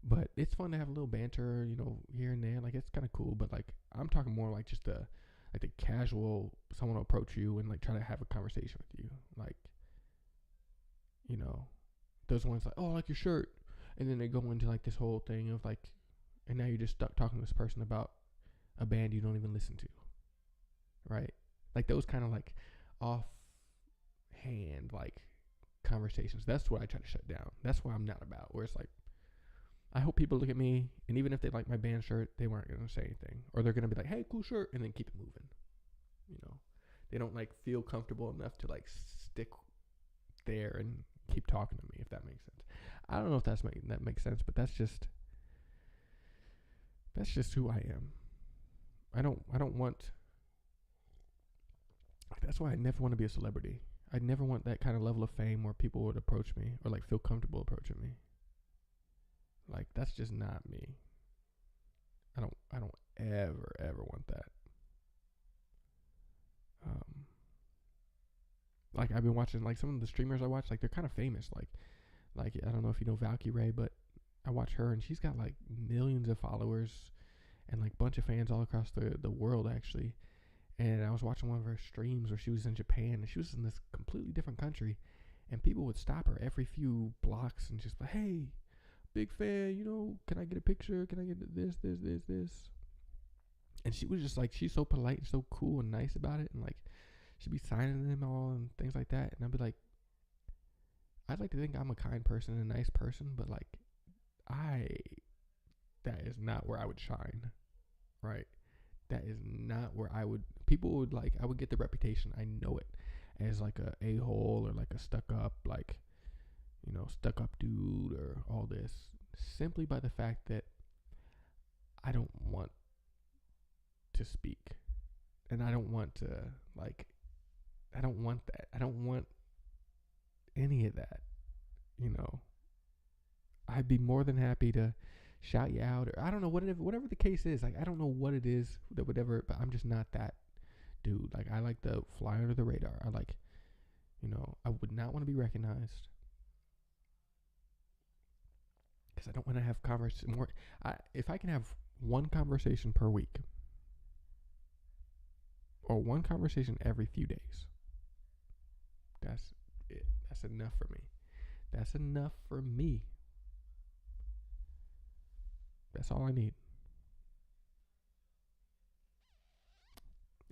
But it's fun to have a little banter, here and there. Like it's kind of cool. But like I'm talking more like just the casual, someone will approach you and like try to have a conversation with you. Like, those ones like, oh, I like your shirt, and then they go into like this whole thing of like, and now you're just stuck talking to this person about a band you don't even listen to, right? Like those kind of like offhand like conversations. That's what I try to shut down. That's what I'm not about. Where it's like, I hope people look at me, and even if they like my band shirt, they weren't going to say anything, or they're going to be like, hey, cool shirt, and then keep it moving. They don't like feel comfortable enough to like stick there and keep talking to me, if that makes sense. I don't know if that makes sense, but that's just who I am. I don't want. That's why I never want to be a celebrity. I never want that kind of level of fame where people would approach me or like feel comfortable approaching me. Like that's just not me. I don't ever want that. Like I've been watching like some of the streamers I watch, like they're kind of famous. Like I don't know if you know Valkyrie, but I watch her and she's got like millions of followers and like bunch of fans all across the world actually. And I was watching one of her streams where she was in Japan and she was in this completely different country, and people would stop her every few blocks and just like, hey, big fan, can I get a picture? Can I get this? And she was just like, she's so polite and so cool and nice about it, and like she'd be signing them all and things like that. And I'd be like, I'd like to think I'm a kind person and a nice person, but like I that is not where I would shine, right? That is not where I would. People would like. I would get the reputation. I know it as like a hole or like a stuck up, like stuck up dude or all this, simply by the fact that I don't want to speak, and I don't want to like. I don't want that. I don't want any of that. You know, I'd be more than happy to shout you out, or I don't know whatever the case is. Like I don't know what it is that would ever, but I'm just not that dude. Like I like to fly under the radar. I like, I would not want to be recognized because I don't want to have conversation more. If I can have one conversation per week or one conversation every few days, that's it. That's enough for me. That's enough for me. That's all I need.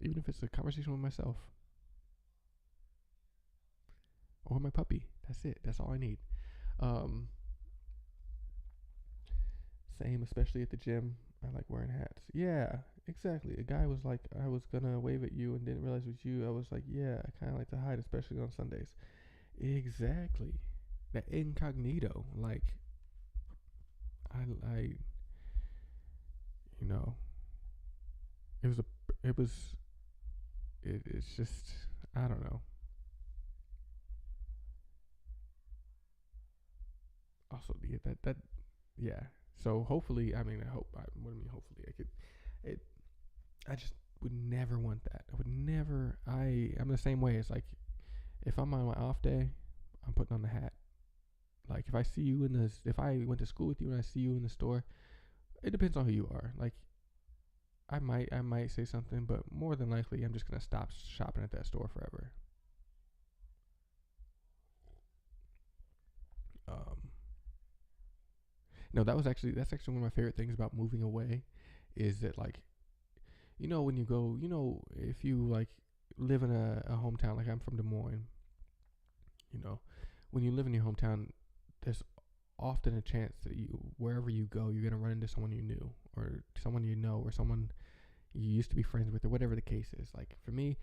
Even if it's a conversation with myself or my puppy. That's it. That's all I need. Um, Same, especially at the gym. I like wearing hats. Yeah, exactly. A guy was like, I was gonna wave at you and didn't realize it was you. I was like, yeah, I kind of like to hide, especially on Sundays. Exactly. That incognito. Like, I, you know, it was a, it was, it's just, I don't know. Also, yeah, yeah. So hopefully, I mean, I hope. What do I mean? Hopefully, I could. It. I just would never want that. I would never. I'm the same way. It's like if I'm on my off day, I'm putting on the hat. Like if I see you in the, if I went to school with you and I see you in the store, it depends on who you are. Like I might say something, but more than likely, I'm just gonna stop shopping at that store forever. Um, no, that's actually one of my favorite things about moving away, is that like when you go, if you like live in a hometown, like I'm from Des Moines, you know, when you live in your hometown, there's often a chance that wherever you go, you're gonna run into someone you knew, or someone you know, or someone you used to be friends with, or whatever the case is. Like for me,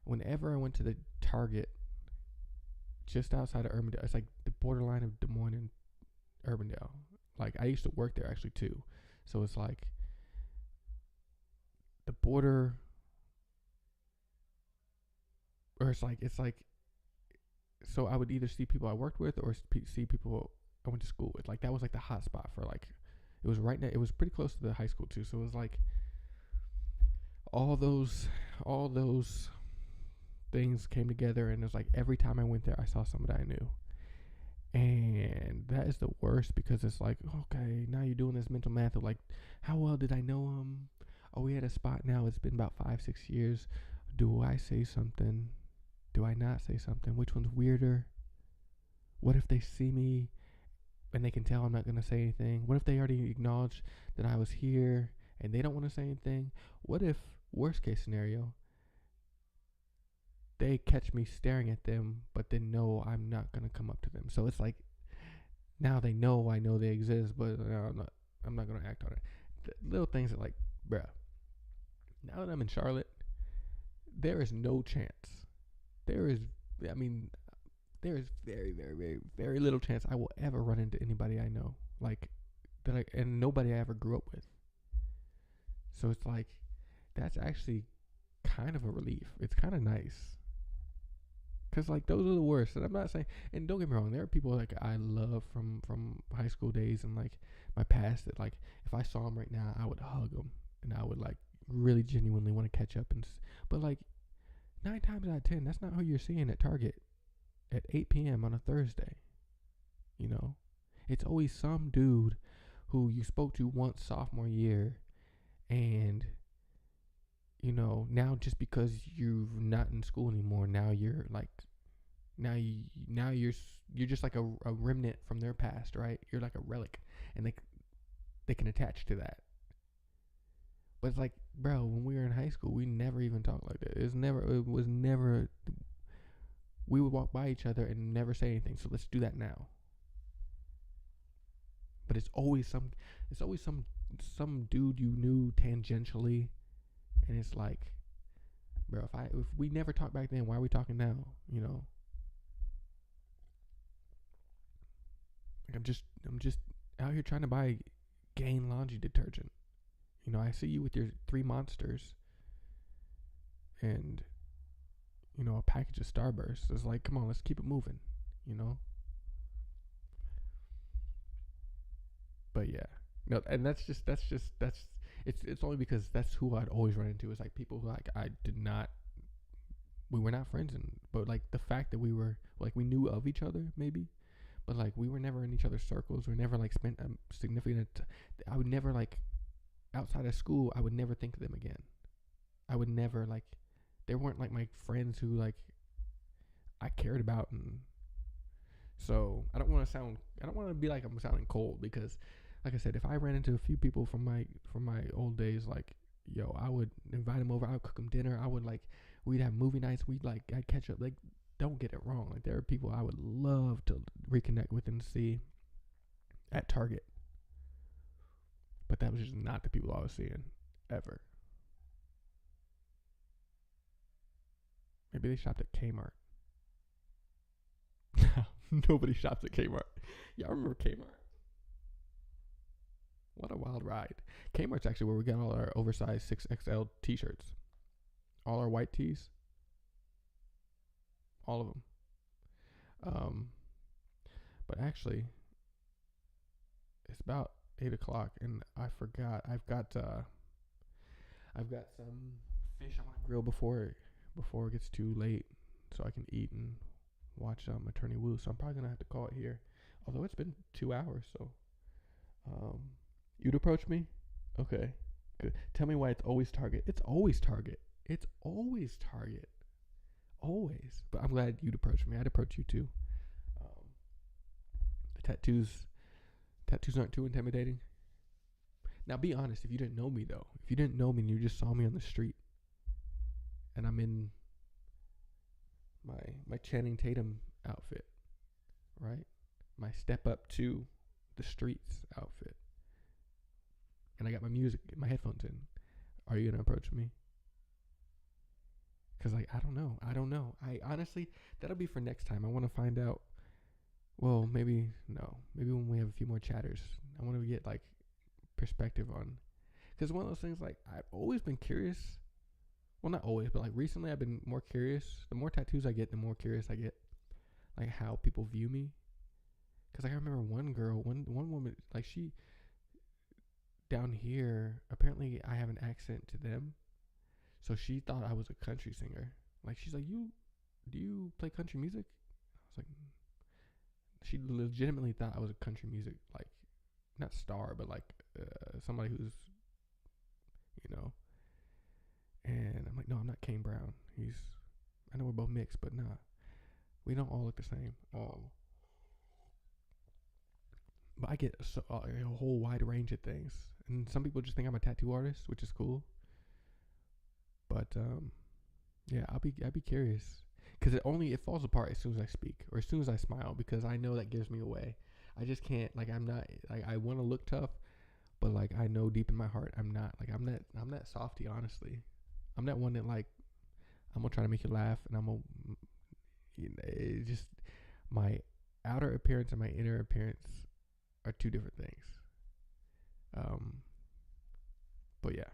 whenever I went to the Target just outside of Urbandale, it's like the borderline of Des Moines and Urbandale. Like I used to work there actually too, so it's like the border, or it's like so I would either see people I worked with or see people I went to school with. Like that was like the hot spot for like, it was right now. It was pretty close to the high school too. So it was like all those things came together, and it was like every time I went there, I saw somebody I knew, and that is the worst because it's like, okay, now you're doing this mental math of like, how well did I know him? Oh, we had a spot now. It's been about 5-6 years. Do I say something? Do I not say something? Which one's weirder? What if they see me and they can tell I'm not going to say anything? What if they already acknowledged that I was here and they don't want to say anything? What if, worst case scenario, they catch me staring at them, but they know I'm not going to come up to them? So it's like, now they know I know they exist, but I'm not going to act on it. The little things that like, bruh, now that I'm in Charlotte, there is no chance. There is, I mean, there is very, very, very, very little chance I will ever run into anybody I know, like and nobody I ever grew up with. So it's like, that's actually kind of a relief. It's kind of nice, cause like those are the worst. And I'm not saying, and don't get me wrong, there are people like I love from high school days and like my past that like if I saw them right now, I would hug them and I would like really genuinely want to catch up but like 9 times out of 10, that's not who you're seeing at Target at 8 p.m. on a Thursday. It's always some dude who you spoke to once sophomore year, and now just because you're not in school anymore, now you're like, now you're just like a remnant from their past, right? You're like a relic, and they can attach to that. But it's like, bro, when we were in high school, we never even talked like that. It was never we would walk by each other and never say anything. So let's do that now. But it's always some dude you knew tangentially, and it's like, bro, if we never talked back then, why are we talking now? You know, like I'm just out here trying to buy Gain laundry detergent. You know, I see you with your 3 monsters and, you know, a package of Starburst. It's like, come on, let's keep it moving, you know? But yeah. No, and that's it's only because that's who I'd always run into, is like people who like we were not friends, but like the fact that we were like, we knew of each other maybe, but like we were never in each other's circles. We never like spent a significant I would never like, outside of school, I would never think of them again. I would never like, they weren't like my friends who like I cared about. And so I don't want to be like I'm sounding cold, because like I said, if I ran into a few people from my old days, like, yo, I would invite them over. I would cook them dinner. We'd have movie nights. I'd catch up. Like, don't get it wrong. Like, there are people I would love to reconnect with and see at Target. But that was just not the people I was seeing ever. Maybe they shopped at Kmart. Nobody shops at Kmart. Y'all remember Kmart? What a wild ride. Kmart's actually where we got all our oversized 6XL t-shirts. All our white tees. All of them. But actually, it's about 8 o'clock and I forgot. I've got some fish I want to grill before it gets too late, so I can eat and watch Attorney Woo. So I'm probably gonna have to call it here. Although it's been 2 hours, so you'd approach me? Okay, good. Tell me why it's always Target. It's always Target. It's always Target. Always. But I'm glad you'd approach me. I'd approach you too. The tattoos aren't too intimidating. Now be honest, if you didn't know me though. If you didn't know me and you just saw me on the street and I'm in my Channing Tatum outfit, right? My step up to the streets outfit. And I got my headphones in. Are you gonna approach me? Cause like, I don't know. I honestly, that'll be for next time. I want to find out. Well, maybe when we have a few more chatters, I want to get like perspective on, cause one of those things, like, I've always been curious. Well, not always, but like recently I've been more curious. The more tattoos I get, the more curious I get, like how people view me. Cause like, I remember one woman, like, she down here, apparently I have an accent to them. So she thought I was a country singer. Like, she's like, do you play country music? I was like, she legitimately thought I was a country music, like, not star, but like somebody who's, you know. And I'm like, no, I'm not Kane Brown. I know we're both mixed, but nah, we don't all look the same. But I get a whole wide range of things. And some people just think I'm a tattoo artist, which is cool. But yeah, I'd be curious, because it falls apart as soon as I speak or as soon as I smile, because I know that gives me away. I just can't, like, I'm not, like, I want to look tough, but like, I know deep in my heart I'm not. Like, I'm that softy, honestly. I'm that one that, like, I'm gonna try to make you laugh, and I'm gonna, you know, it just, my outer appearance and my inner appearance are two different things. But yeah,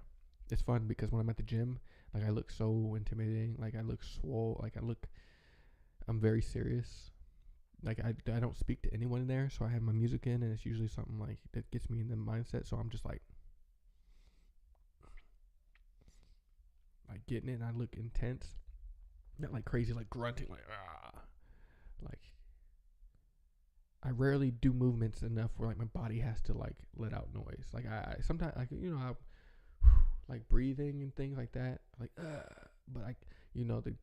it's fun because when I'm at the gym, like, I look so intimidating. Like, I look swole. Like, I'm very serious. Like, I don't speak to anyone in there, so I have my music in, and it's usually something like that gets me in the mindset. So I'm just like getting it, and I look intense, not like crazy, like grunting, like ah. Like, I rarely do movements enough where like my body has to like let out noise. Like, I sometimes, like, you know, I like breathing and things like that, like but I, you know, the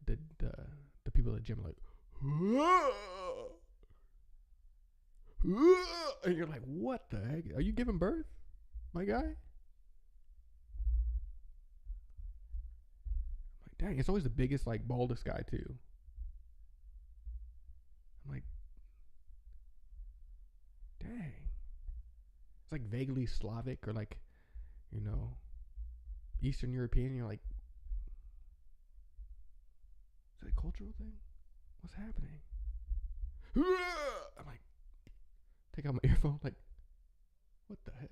people at the gym are like and you're like, what the heck? Are you giving birth, my guy? Like, dang, it's always the biggest, like, baldest guy too. It's like vaguely Slavic or like, you know, Eastern European. You're like, is it a cultural thing? What's happening? I'm like, take out my earphone. Like, what the heck?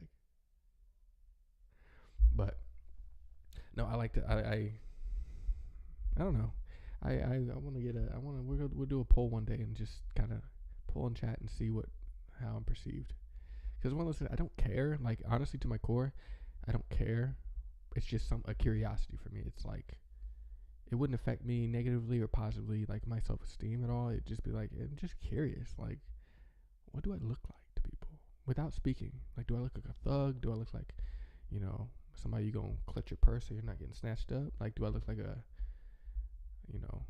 But no, I like to. I don't know. I want to get a. I want to. We'll do a poll one day and just kind of pull and chat and see how I'm perceived. Because one of those things, I don't care. Like honestly, to my core, I don't care. It's just a curiosity for me. It's like it wouldn't affect me negatively or positively, like my self esteem at all. It'd just be like I'm just curious. Like, what do I look like to people without speaking? Like, do I look like a thug? Do I look like, you know, somebody you gonna clutch your purse so you're not getting snatched up? Like, do I look like a, you know,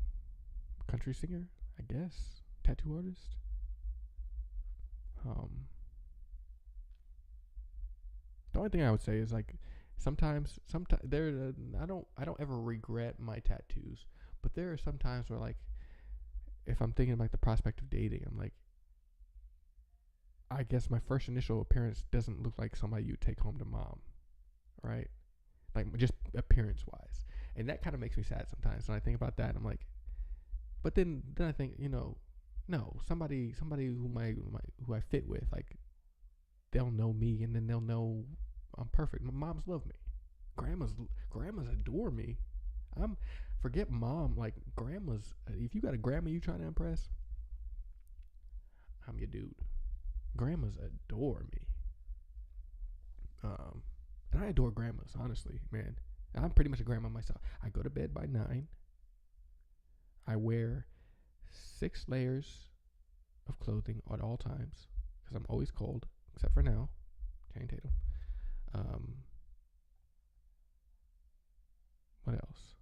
country singer? I guess tattoo artist. The only thing I would say is like sometimes there I don't ever regret my tattoos, but there are some times where like if I'm thinking about the prospect of dating, I'm like, I guess my first initial appearance doesn't look like somebody you take home to mom, right? Like just appearance wise, and that kind of makes me sad sometimes when I think about that. I'm like, but then I think, you know, no, somebody who I fit with, like they'll know me, and then they'll know I'm perfect. My moms love me. Grandmas adore me. Forget mom, like grandmas. If you got a grandma you trying to impress, I'm your dude. Grandmas adore me. And I adore grandmas, honestly, man. I'm pretty much a grandma myself. I go to bed by 9. I wear 6 layers of clothing at all times because I'm always cold, except for now. Channing Tatum. What else?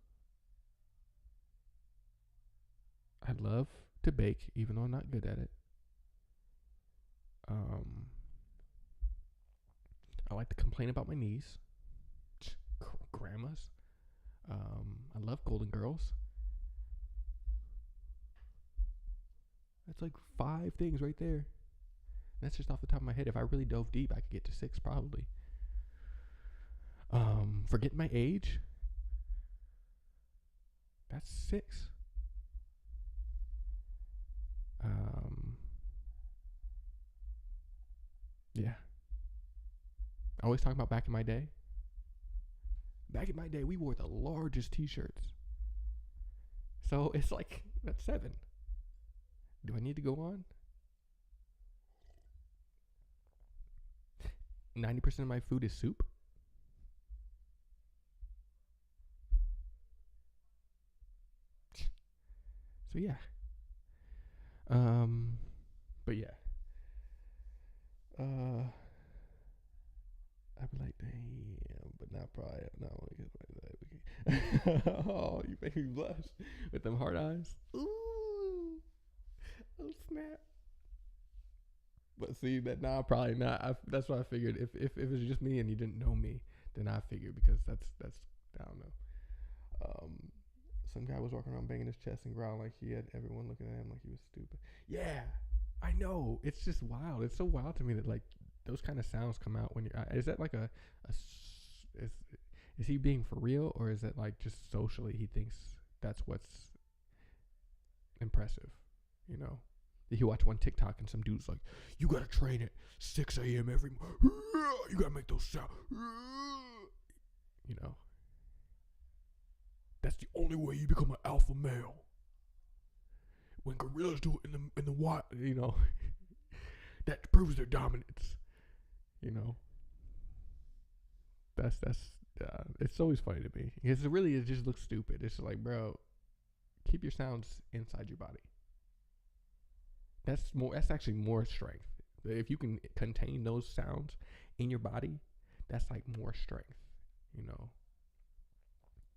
I love to bake, even though I'm not good at it. I like to complain about my knees. Grandmas. I love Golden Girls. That's like 5 things right there. That's just off the top of my head. If I really dove deep, I could get to 6 probably. Forget my age. That's 6. Yeah. Always talking about back in my day. Back in my day, we wore the largest t-shirts. So it's like, that's 7. Do I need to go on? 90% of my food is soup. So yeah. But yeah. I'd be like, damn, but not probably not like that. Oh, you make me blush with them hard eyes. Ooh, oh snap. But see that now, probably not. That's what I figured. If it was just me and you didn't know me, then I figured because that's I don't know. Some guy was walking around banging his chest and growling like he had everyone looking at him like he was stupid. Yeah, I know. It's just wild. It's so wild to me that like those kind of sounds come out when you're. Is that like is he being for real, or is it like just socially he thinks that's what's impressive? You know, you watch one TikTok and some dude's like, "You gotta train at 6 a.m. every morning. You gotta make those sounds." You know, that's the only way you become an alpha male. When gorillas do it in the wild, you know, that proves their dominance. You know, that's it's always funny to me because it just looks stupid. It's like, bro, keep your sounds inside your body. That's actually more strength. If you can contain those sounds in your body, that's like more strength. You know,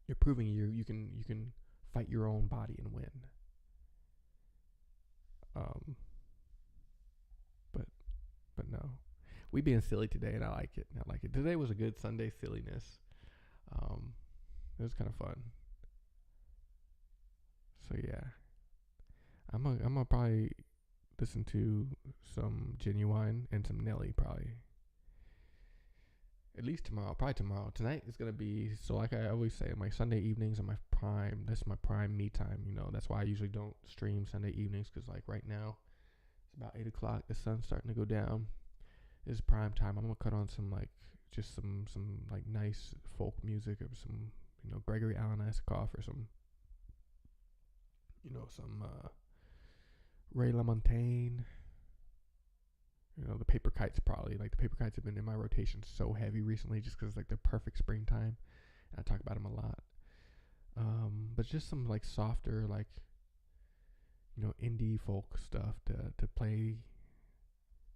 you're proving you can fight your own body and win. But no, we being silly today, and I like it. Today was a good Sunday silliness. It was kind of fun. So yeah, I'm gonna probably listen to some Genuine and some Nelly probably. at least tomorrow, probably tomorrow. Tonight is gonna be so, like I always say, my Sunday evenings are my prime. That's my prime me time. That's why I usually don't stream Sunday evenings, because like right now it's about 8 o'clock. The sun's starting to go down. It's prime time. I'm gonna cut on some like just some like nice folk music, or some Gregory Alan Isakov, or some Ray LaMontagne. The Paper Kites, probably. Like, the Paper Kites have been in my rotation so heavy recently, just because, like, they're perfect springtime. I talk about them a lot. But just some, like, softer, like, indie folk stuff to play.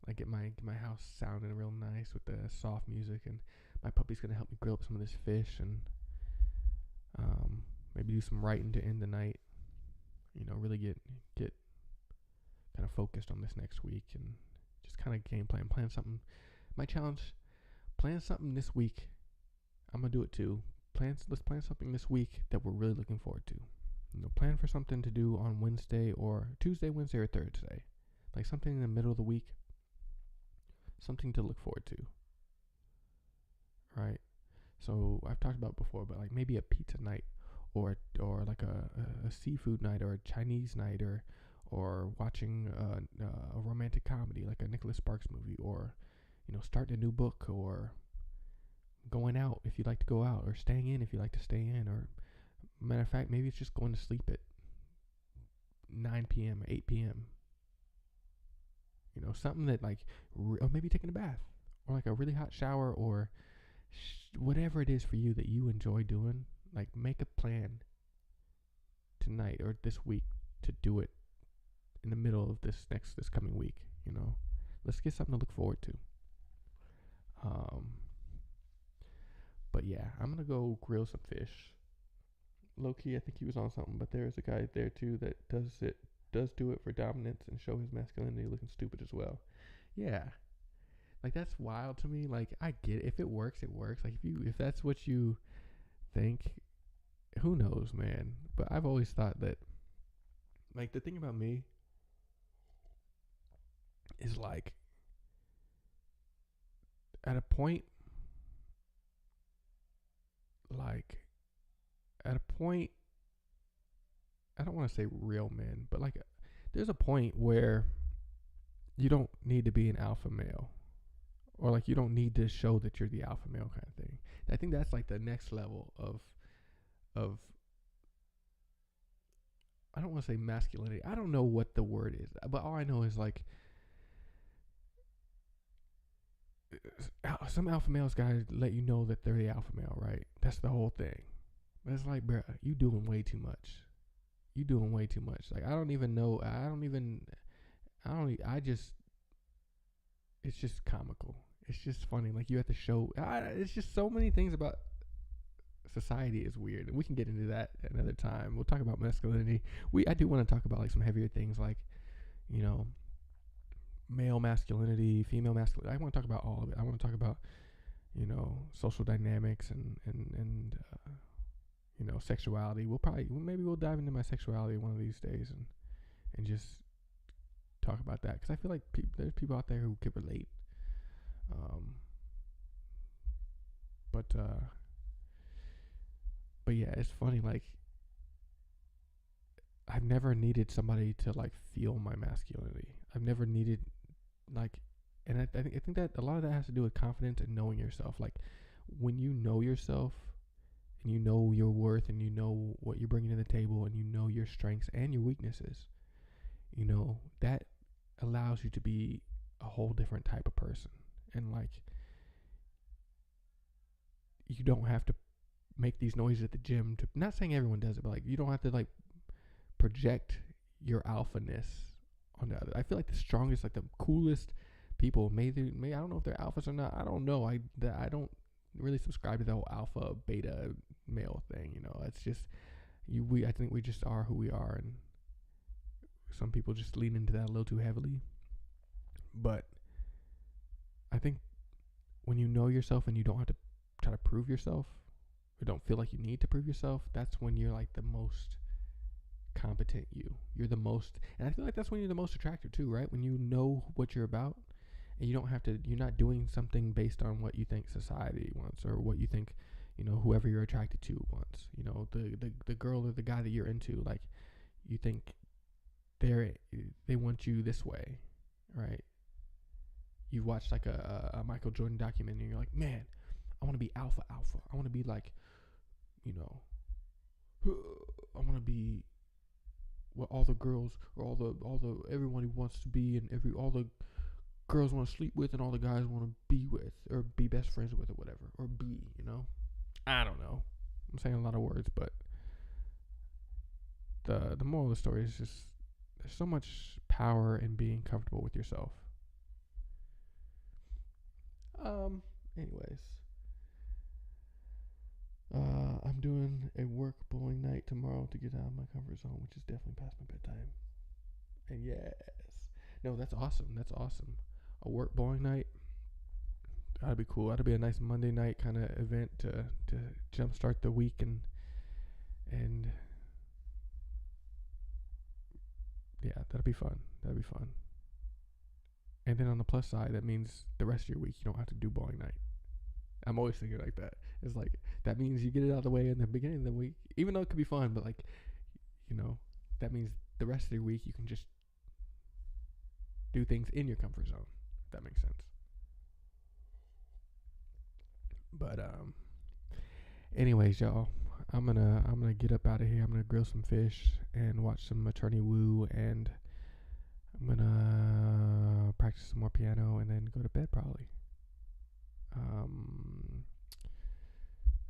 Like, get my house sounding real nice with the soft music. And my puppy's going to help me grill up some of this fish. And maybe do some writing to end the night. Really get kind of focused on this next week. And just kind of game plan something. My challenge, plan something this week. I'm gonna do it too. Let's plan something this week that we're really looking forward to. Plan for something to do on Wednesday or Tuesday, Wednesday, or Thursday. Like something in the middle of the week. Something to look forward to. Right? So I've talked about it before, but like maybe a pizza night, or like a seafood night, or a Chinese night, or watching a romantic comedy like a Nicholas Sparks movie, or starting a new book, or going out if you like to go out, or staying in if you like to stay in, or matter of fact, maybe it's just going to sleep at 9 p.m. or 8 p.m. Something that like, or maybe taking a bath, or like a really hot shower, or whatever it is for you that you enjoy doing. Like, make a plan tonight or this week to do it in the middle of this coming week. Let's get something to look forward to. But yeah, I'm gonna go grill some fish. Low key, I think he was on something, but there's a guy there too that does do it for dominance and show his masculinity, looking stupid as well. Yeah, like, that's wild to me. Like, I get it. If it works, it works. Like, if that's what you think, who knows, man. But I've always thought that, like, the thing about me is, like, at a point, I don't want to say real men, but like, there's a point where you don't need to be an alpha male, or like, you don't need to show that you're the alpha male kind of thing. I think that's like the next level of I don't want to say masculinity. I don't know what the word is, but all I know is, like, some alpha males gotta let you know that they're the alpha male, right? That's the whole thing. But it's like, bruh, you doing way too much. Like, I don't even know. It's just comical. It's just funny. Like, you have to show. It's just so many things about society is weird. And we can get into that another time. We'll talk about masculinity. I do want to talk about, like, some heavier things, like, male masculinity, female masculinity. I want to talk about all of it. I want to talk about, social dynamics and sexuality. Maybe we'll dive into my sexuality one of these days and just talk about that, because I feel like there's people out there who could relate. But yeah, it's funny. Like, I've never needed somebody to, like, feel my masculinity. I've never needed, like, and I think that a lot of that has to do with confidence and knowing yourself. Like, when you know yourself, and you know your worth, and you know what you're bringing to the table, and you know your strengths and your weaknesses, that allows you to be a whole different type of person. And, like, you don't have to make these noises at the gym to, not saying everyone does it, but, like, you don't have to, like, project your alphaness on the other. I feel like the strongest, like, the coolest people, maybe I don't know if they're alphas or not. I don't know. I don't really subscribe to the whole alpha beta male thing. It's just I think we just are who we are, and some people just lean into that a little too heavily. But I think when you know yourself and you don't have to try to prove yourself, or don't feel like you need to prove yourself, that's when you're, like, the most competent you're the most, and I feel like that's when you're the most attractive too, right? When you know what you're about, And you don't have to, you're not doing something based on what you think society wants or what you think, whoever you're attracted to wants. The girl or the guy that you're into, like, you think they they want you this way, right? You watch like a Michael Jordan documentary and you're like, man, I want to be alpha. I want to be like, you know, I want to be what all the girls or all the everyone who wants to be, and all the girls want to sleep with and all the guys want to be with or be best friends with or whatever, or be. I don't know. I'm saying a lot of words, but the moral of the story is just there's so much power in being comfortable with yourself. Anyways, I'm doing a work bowling night tomorrow to get out of my comfort zone, which is definitely past my bedtime. And yes, no, that's awesome. That's awesome. A work bowling night. That'd be cool. That'd be a nice Monday night kind of event to jumpstart the week and yeah, that'd be fun. That'd be fun. And then on the plus side, that means the rest of your week you don't have to do bowling night. I'm always thinking like that. It's like that means you get it out of the way in the beginning of the week, even though it could be fun. But like, that means the rest of your week you can just do things in your comfort zone. If that makes sense. But anyways, y'all, I'm gonna get up out of here. I'm gonna grill some fish and watch some Attorney Woo, and I'm gonna practice some more piano and then go to bed probably.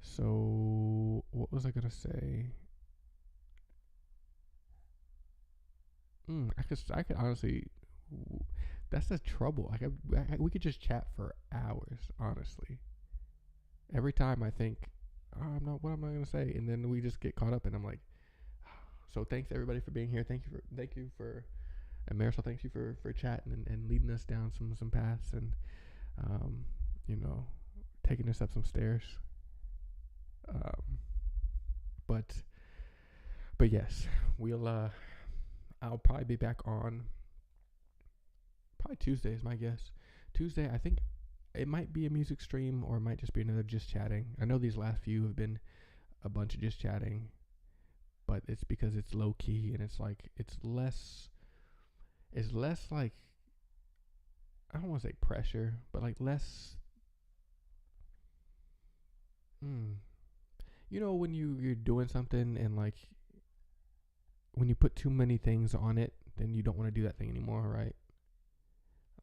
So what was I gonna say? I could honestly. That's the trouble. We could just chat for hours. Honestly, every time I think, oh, I'm not. What am I gonna say? And then we just get caught up, and I'm like, so thanks everybody for being here. Thank you for, and Marisol, thank you for chatting and leading us down some paths and um, you know, taking us up some stairs. Um, but yes, I'll probably be back on probably Tuesday is my guess. Tuesday, I think it might be a music stream or it might just be another just chatting. I know these last few have been a bunch of just chatting, but it's because it's low key and it's like it's less like, I don't want to say pressure, but like less. Mm, when you're doing something and like when you put too many things on it, then you don't want to do that thing anymore, right?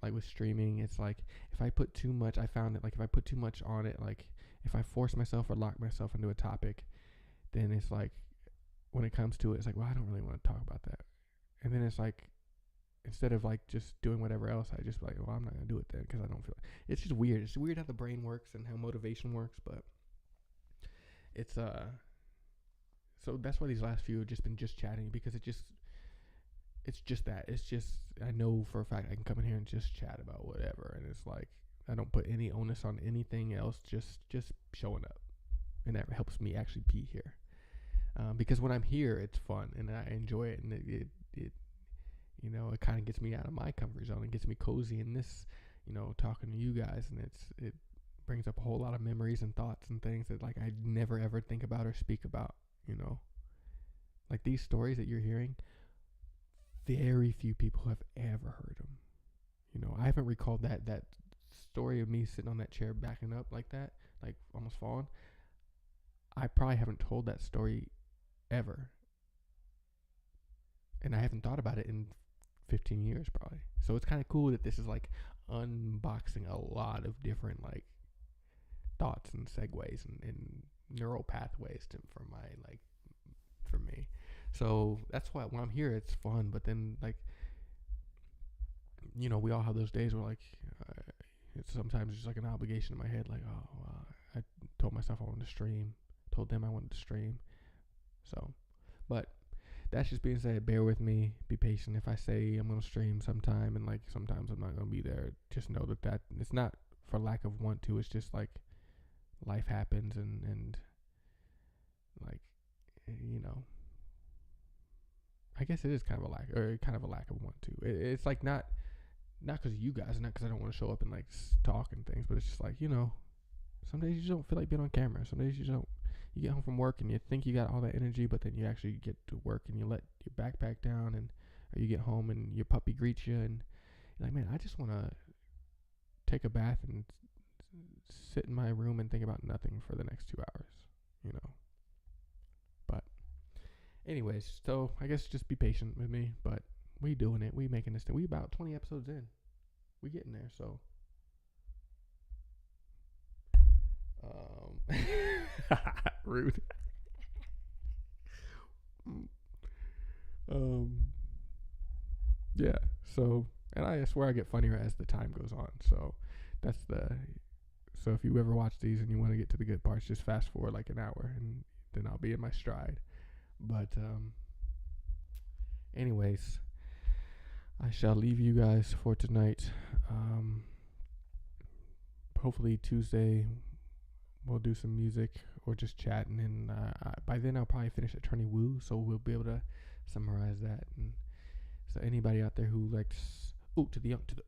Like with streaming, it's like if I put too much, I found that like if I put too much on it, like if I force myself or lock myself into a topic, then it's like when it comes to it, it's like, well, I don't really want to talk about that. And then it's like instead of like just doing whatever else, I just like, well, I'm not gonna do it then because I don't feel it. It's just weird. It's weird how the brain works and how motivation works, but it's so that's why these last few have just been just chatting because it's just that. It's just I know for a fact I can come in here and just chat about whatever, and it's like I don't put any onus on anything else. Just showing up, and that helps me actually be here. Because when I'm here, it's fun and I enjoy it, and it it kind of gets me out of my comfort zone and gets me cozy in this, talking to you guys, and it brings up a whole lot of memories and thoughts and things that like I never ever think about or speak about. Like these stories that you're hearing, very few people have ever heard them. I haven't recalled that story of me sitting on that chair backing up like that, like almost falling. I probably haven't told that story ever, and I haven't thought about it in 15 years probably. So it's kind of cool that this is like unboxing a lot of different like thoughts and segues and neural pathways for me. So that's why when I'm here, it's fun. But then like, we all have those days where like, it's sometimes just like an obligation in my head. Like, oh, I told myself I wanted to stream, told them I wanted to stream. So, but that's just being said, bear with me, be patient. If I say I'm going to stream sometime and like sometimes I'm not going to be there, just know that it's not for lack of want to. It's just like life happens and like, I guess it is kind of a lack of want to. It's like not not because of you guys, not because I don't want to show up and like talk and things, but it's just like, some days you just don't feel like being on camera. Some days you just don't. You get home from work and you think you got all that energy, but then you actually get to work and you let your backpack down, and or you get home and your puppy greets you, and you're like, man, I just want to take a bath and sit in my room and think about nothing for the next 2 hours, you know. But anyways, so I guess just be patient with me. But we doing it. We making this thing. We about 20 episodes in. We getting there. So rude. um yeah. So, and I swear I get funnier as the time goes on. So that's the so if you ever watch these and you want to get to the good parts, just fast forward like an hour, and then I'll be in my stride. But anyways, I shall leave you guys for tonight. Hopefully Tuesday we'll do some music or just chat, and then by then I'll probably finish Attorney Woo, so we'll be able to summarize that. And so anybody out there who likes to the young to the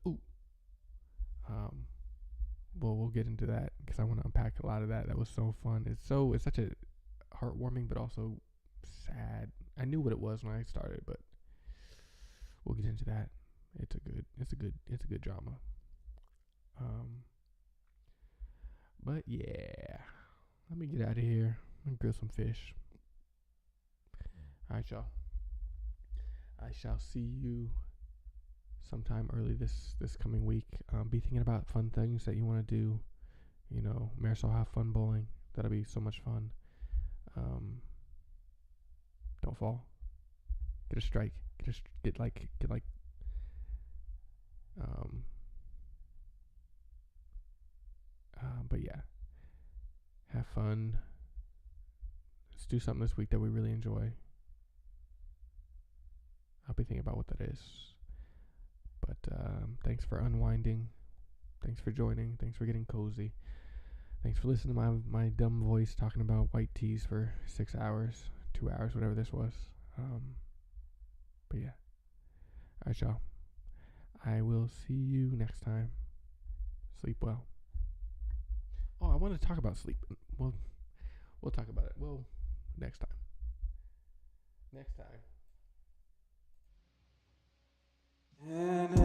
we'll get into that because I want to unpack a lot of that. That was so fun. It's such a heartwarming but also sad. I knew what it was when I started, but we'll get into that. It's a good drama. But yeah, let me get out of here and grill some fish. All right, y'all. I shall see you sometime early this coming week. Be thinking about fun things that you want to do. Marisol have fun bowling. That'll be so much fun. Don't fall. Get a strike. Get like. But yeah, have fun. Let's do something this week that we really enjoy. I'll be thinking about what that is. But thanks for unwinding. Thanks for joining. Thanks for getting cozy. Thanks for listening to my dumb voice talking about white teas for 6 hours, 2 hours, whatever this was. But yeah. All right, y'all. I will see you next time. Sleep well. Oh, I want to talk about sleep. We'll talk about it. Well, next time. Next time. And